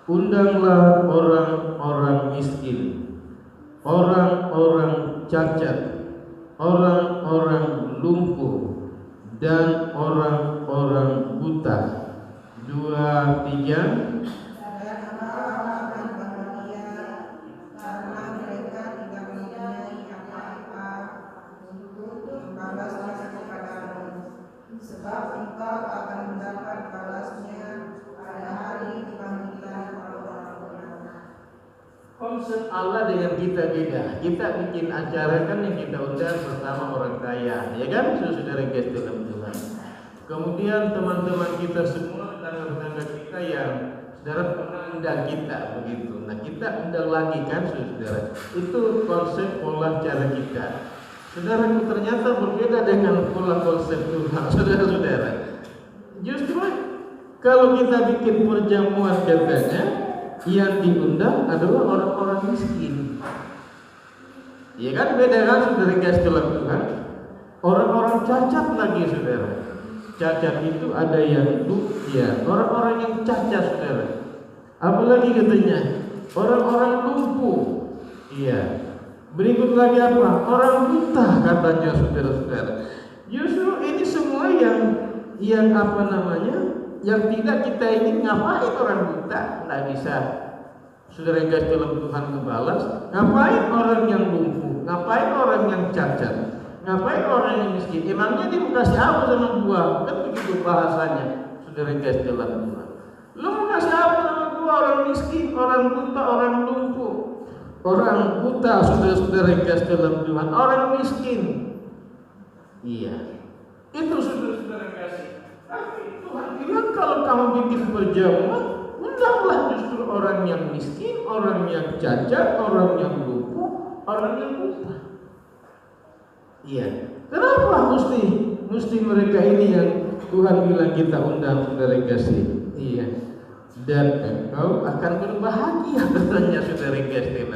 undanglah orang-orang miskin, orang-orang cacat, orang-orang lumpuh, dan orang-orang buta. 2, 3. Sebab engkau akan mendapat balasnya pada hari kebangkitan orang-orang benar. Konsep Allah dengan kita beda. Kita bikin acara kan yang kita undang pertama orang kaya, ya kan, saudara guys dalam Tuhan. Kemudian teman-teman kita semua, tetangga-tetangga kita yang saudara pernah undang kita begitu. Nah kita undang lagi kan saudara. Itu konsep pola cara kita. Saudara, ternyata berbeda dengan pola konsep Tuhan, saudara-saudara. Justru kalau kita bikin perjamuan katanya, yang diundang adalah orang-orang miskin. Ya kan, beda kan saudara guys dalam Tuhan. Orang-orang cacat lagi saudara. Cacat itu ada yang ya, orang-orang yang cacat saudara. Apalagi katanya orang-orang lumpuh. Iya. Berikut lagi apa? Orang buta katanya saudara-saudara. Justru ini semua yang apa namanya? Yang tidak kita ingin. Ngapain orang buta? Nggak bisa. Saudara yang kasih dalam Tuhan ngebalas. Ngapain orang yang lumpuh? Ngapain orang yang cacat? Ngapain orang yang miskin? Emangnya dia mau kasih apa sama gua? Kan begitu bahasanya. Saudara yang kasih dalam Tuhan. Lu mau kasih apa sama gua? Orang miskin, orang buta, orang lumpuh, orang buta, saudara-saudara yang kasih dalam Tuhan, orang miskin. Iya, itu saudara-saudara kasih. Tapi Tuhan bilang kalau kamu bikin perjamuan, undanglah justru orang yang miskin, orang yang cacat, orang yang lumpuh, orang yang buta. Iya. Kenapa mesti mereka ini yang Tuhan bilang kita undang saudara kasih? Iya. Dan engkau akan berbahagia katanya saudara kasih.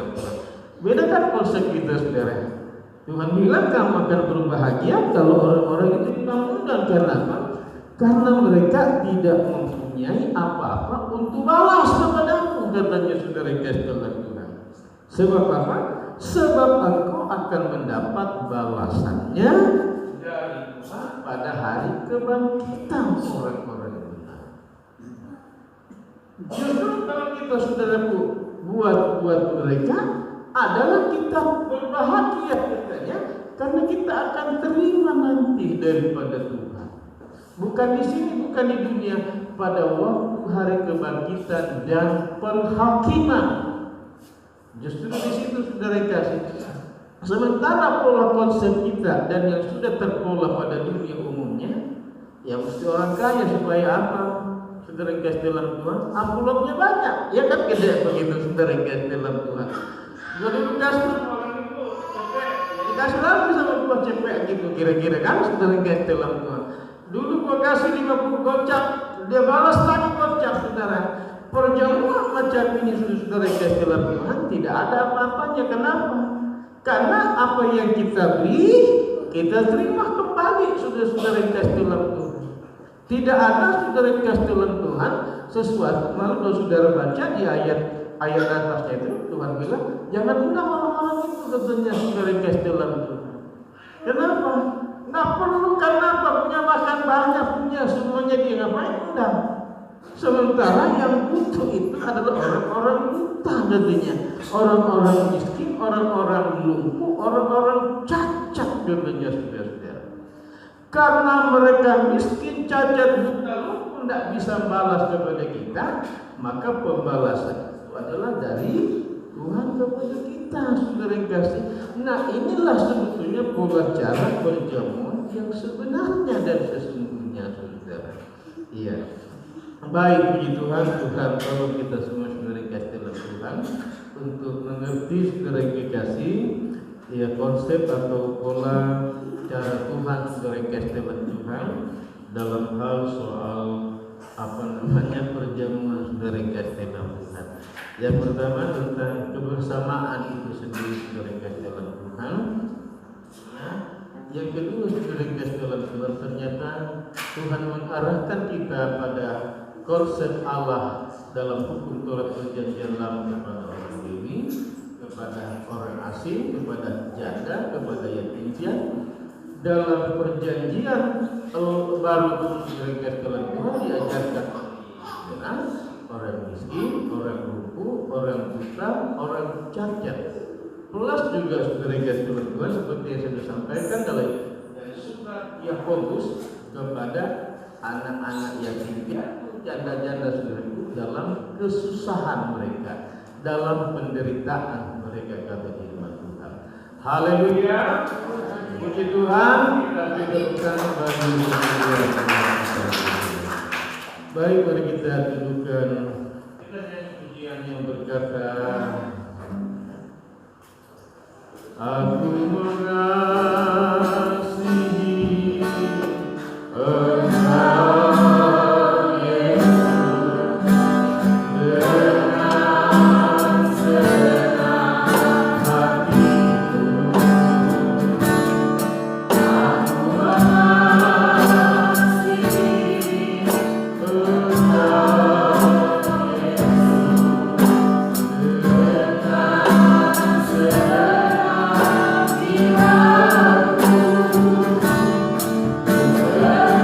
Beda kan konsep kita saudara. Tuhan bilang kamu akan berbahagia kalau orang-orang itu dibangunkan. Karena apa? Karena mereka tidak mempunyai apa-apa untuk balas kepadamu, katanya saudara kasih dalam Tuhan. Sebab apa? Sebab engkau akan mendapat balasannya dari Tuhan pada hari kebangkitan orang-orang yang benar. Justru kalau kita saudaraku buat mereka adalah kita berbahagia katanya, karena kita akan terima nanti daripada Tuhan. Bukan di sini, bukan di dunia, pada waktu hari kebangkitan dan penghakiman. Justru di situ saudara kasih. Sementara pola konsep kita dan yang sudah terpola pada dunia umumnya, ya mesti orang kaya supaya apa? Saudara kasih dalam Tuhan, amplopnya banyak, ya kan gede begitu saudara kasih dalam Tuhan. Jadi kasih orang itu cepet, dikasih lagi sama gua cepet gitu kira-kira kan saudara kasih dalam Tuhan. Dulu gua kasih 50 gocap, dia balas lagi gocap saudara. Perjamuan macam ini saudara kasih dalam Tuhan tidak ada apa-apanya. Kenapa? Karena apa yang kita beri, kita terima kembali saudara kasih dalam Tuhan. Tidak ada saudara kasih dalam Tuhan sesuatu. Malah kalau saudara baca di ayat atasnya itu Tuhan bilang jangan undang orang-orang itu katanya saudara kasih dalam Tuhan. Kenapa? Nggak perlu, karena apa? Punya makan banyak, punya semuanya, dia ngapain undang? Sementara yang butuh itu adalah orang-orang buta katanya, orang-orang miskin, orang-orang lumpuh, orang-orang cacat katanya saudara-saudara. Karena mereka miskin, cacat, buta, lumpuh, tidak bisa balas kepada kita, maka pembalasan itu adalah dari Tuhan kepada kita, saudara yang kasih. Nah, inilah sebetulnya pola cara perjamuan yang sebenarnya dan sesungguhnya, saudara. Iya. Baik, puji Tuhan, Tuhan tolong kita semua saudara kasih dalam Tuhan untuk mengerti saudara kasih, ya konsep atau pola cara Tuhan saudara kasih dalam Tuhan dalam hal soal perjamuan saudara kasih dalam Tuhan. Yang pertama tentang kebersamaan itu sendiri saudara kasih dalam Tuhan. Nah, yang kedua saudara kasih dalam Tuhan, ternyata Tuhan mengarahkan kita pada konsep Allah dalam hukum Taurat perjanjian lama kepada orang Lewi, kepada orang asing, kepada janda, kepada yatim piatu. Dalam perjanjian baru mereka dalam Tuhan diajarkan orang miskin, orang lumpuh, orang buta, orang cacat. Plus juga saudara kasih Tuhan seperti yang saya sampaikan dalam surat Yakobus kepada anak-anak yatim piatu, janda-janda saudaraku dalam kesusahan mereka, dalam penderitaan mereka, kata firman Tuhan. Haleluya, puji Tuhan, kita dudukkan bagi baik, mari kita dudukkan. Kita nyanyi pujian yang berkata, aku mengasihi engkau.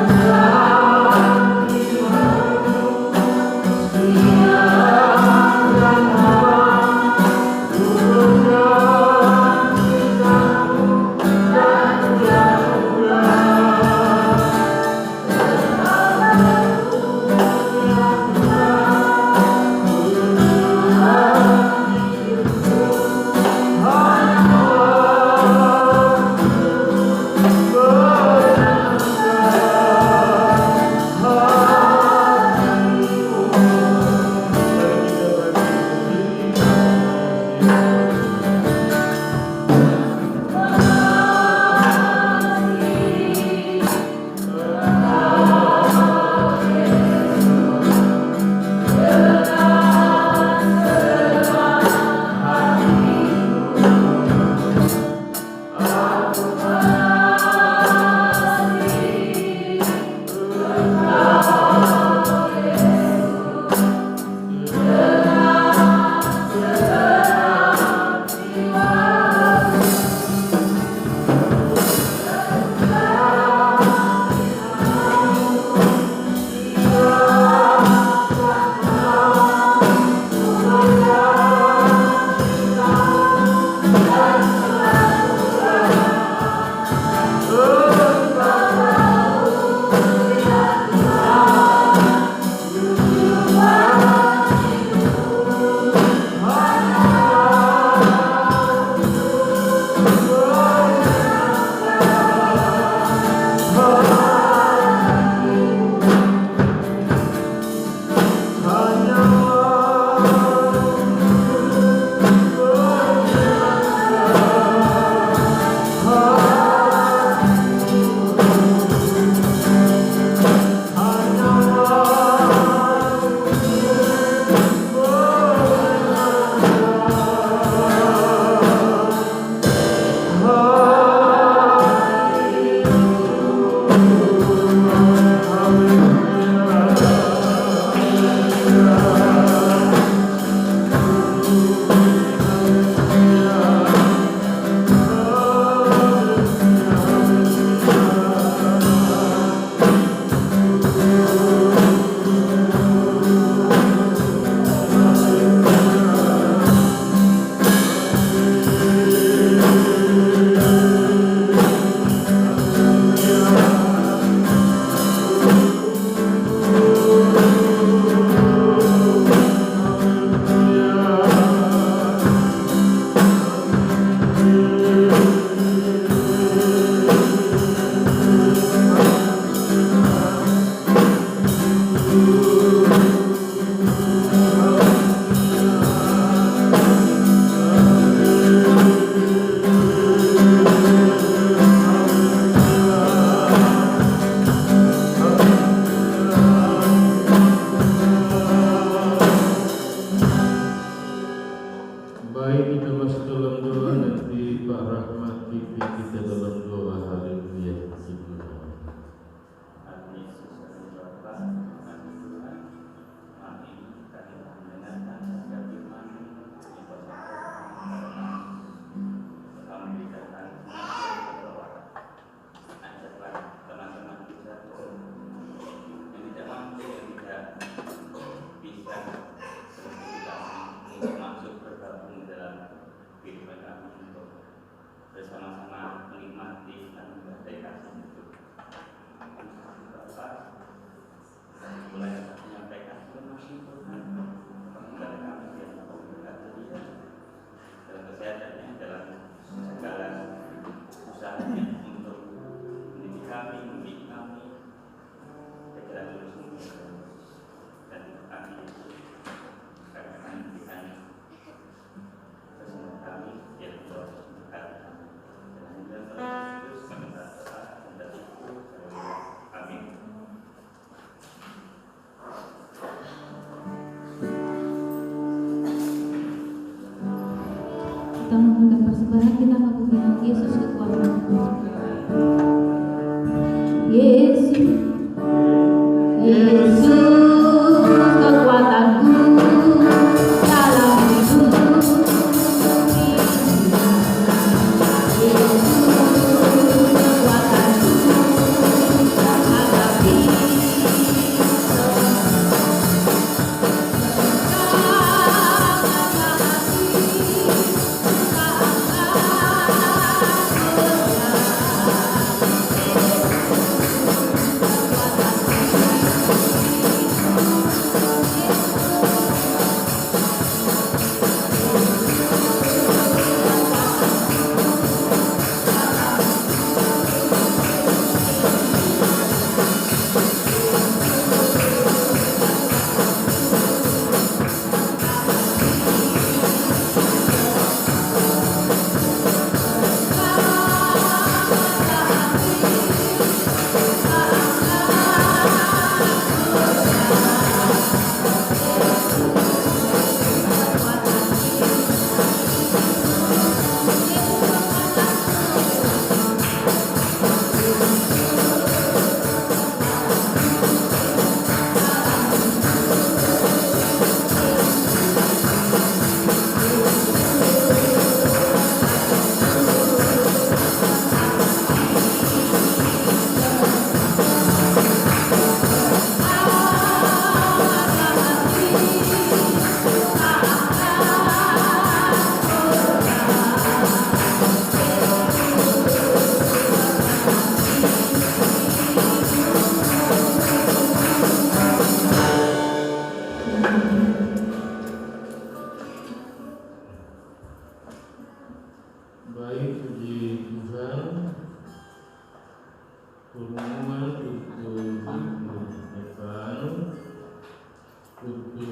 Terima Baik, kita masuk dalam doa. Nanti Pak Rahmat pimpin kita dalam doa. Haleluya. bersama-sama menikmati dan menghargai kasih itu. Mulai menyampaikan informasi Tuhan kepada kami yang mau berkata dia dalam kesehatannya, dalam segala usahanya untuk mendidik kami, mendidik kami ke jalan lurus dan kami akan memberikan bersama kami yang berkata. Amin. Kita mengucapkan persembahan kita mengucapkan Yesus kekuatan. Yesus, Yesus kekuatanku dalam hidup. Baik, puji Tuhan. Pengumuman untuk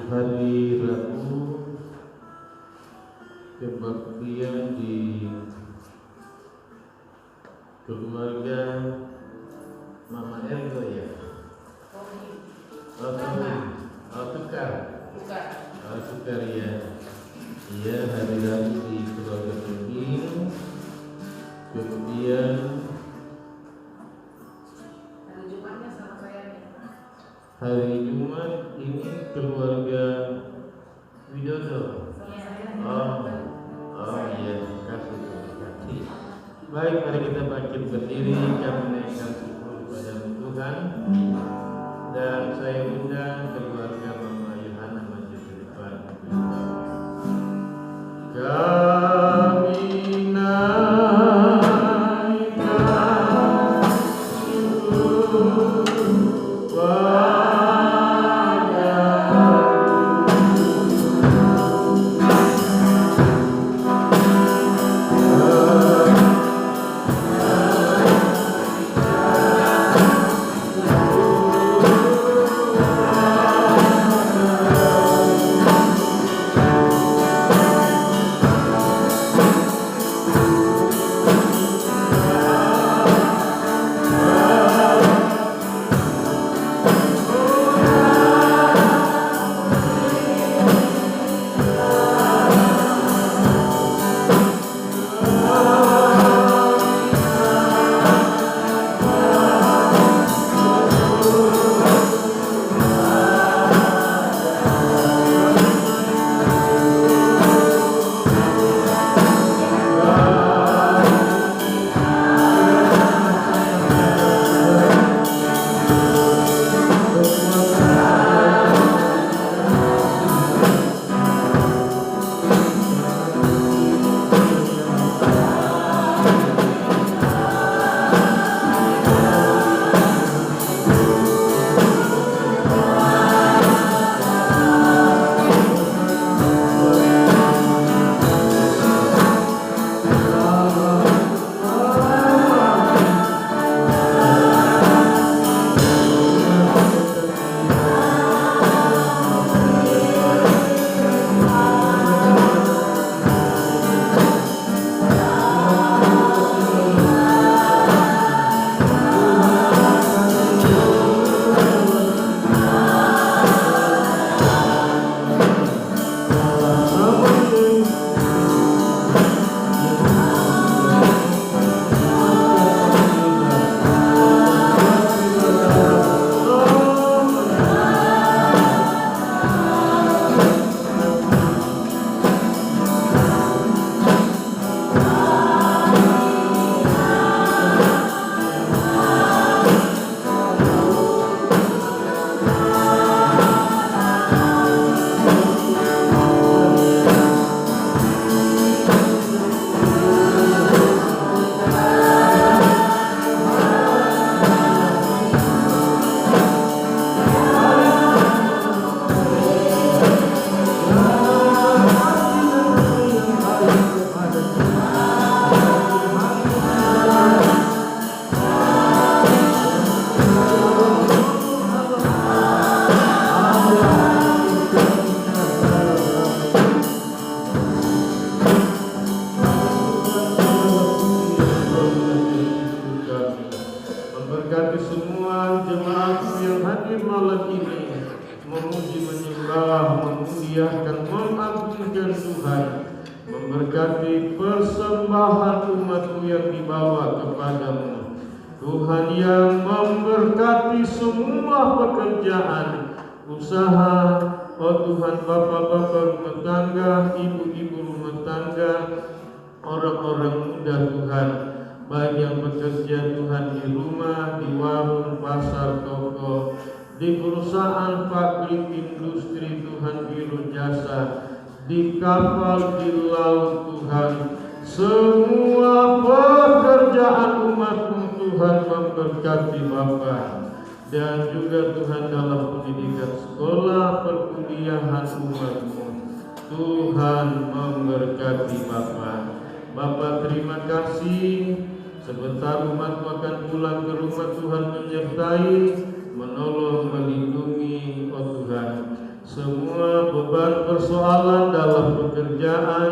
hari Rabu kebaktian di keluarga Mama Ergo ya. Tukar ya. Iya, hari Rabu di keluarga Tobing. Kemudian hari Jumat ini keluarga Widodo. Oh iya, kasih. Baik, mari kita bangkit berdiri, kami naikkan syukur kepada Tuhan. Dan saya undang keluarga Mama Yohana maju ke depan. Kami naikkan syukur padamu. memuji, menyembah, memuliakan, mengagungkan Tuhan, memberkati persembahan umat-Mu yang dibawa kepadamu. Tuhan yang memberkati semua pekerjaan, usaha, oh Tuhan, bapak-bapak rumah tangga, ibu-ibu rumah tangga, orang-orang muda Tuhan, baik yang bekerja Tuhan di rumah, di warung, pasar, toko, di perusahaan, pabrik, industri Tuhan, biro jasa, di kapal, di laut Tuhan, semua pekerjaan umat-Mu Tuhan memberkati Bapa, dan juga Tuhan dalam pendidikan sekolah, perkuliahan umat-Mu Tuhan memberkati Bapa. Bapa, terima kasih. Sebentar umat-Mu akan pulang ke rumah, Tuhan menyertai, menolong, melindungi, oh Tuhan. Semua beban persoalan dalam pekerjaan,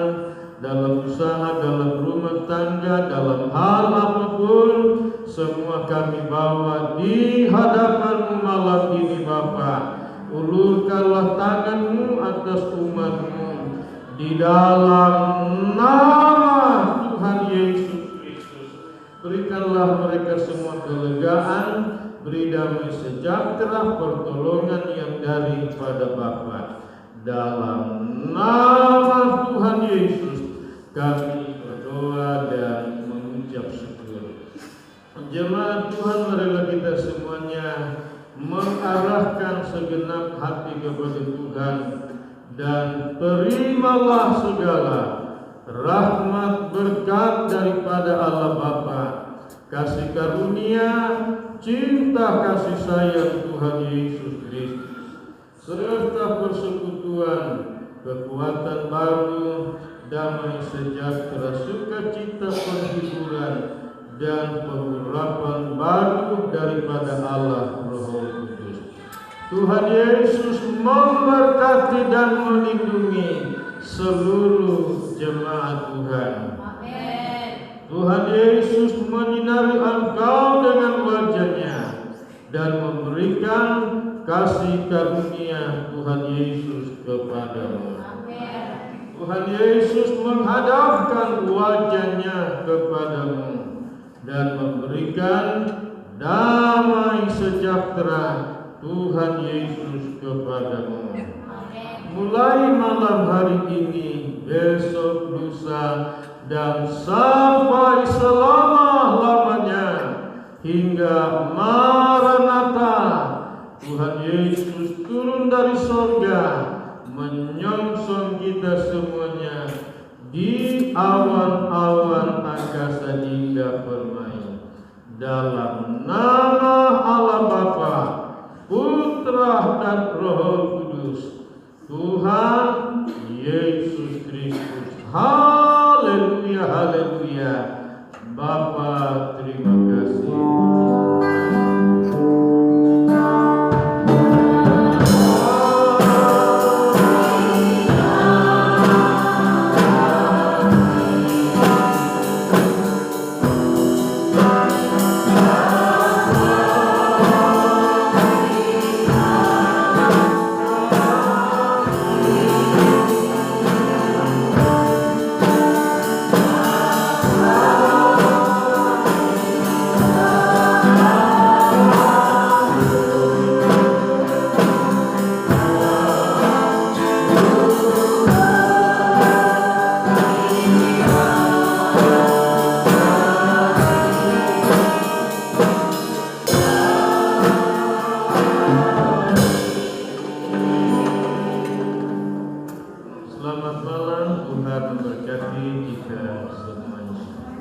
dalam usaha, dalam rumah tangga, dalam hal apapun, semua kami bawa di hadapan-Mu malam ini Bapa. Ulurkanlah tangan-Mu atas umat-Mu di dalam nama Tuhan Yesus Kristus. Berikanlah mereka semua kelegaan, beri damai sejahtera, pertolongan yang daripada Bapa. Dalam nama Tuhan Yesus kami berdoa dan mengucap syukur. Jemaat Tuhan, marilah kita semuanya mengarahkan segenap hati kepada Tuhan, dan terimalah segala rahmat berkat daripada Allah Bapa, kasih karunia, cinta kasih sayang Tuhan Yesus Kristus, serta persekutuan, kekuatan baru, damai sejahtera, sukacita, penghiburan, dan pengurapan baru daripada Allah Roh Kudus. Tuhan Yesus memberkati dan melindungi seluruh jemaat Tuhan. Amin. Tuhan Yesus menyinari engkau dengan wajah-Nya dan memberikan kasih karunia Tuhan Yesus kepadamu. Amin. Tuhan Yesus menghadapkan wajah-Nya kepadamu dan memberikan damai sejahtera Tuhan Yesus kepadamu. Mulai malam hari ini, besok, lusa, dan sampai selama-lamanya hingga Maranatha, Tuhan Yesus turun dari surga menyongsong kita semuanya di awan-awan angkasa indah permai. Dalam nama Allah Bapa, Putra dan Roh Kudus, Tuhan Yesus Kristus. Haleluya, haleluya. Bapa, terima kasih.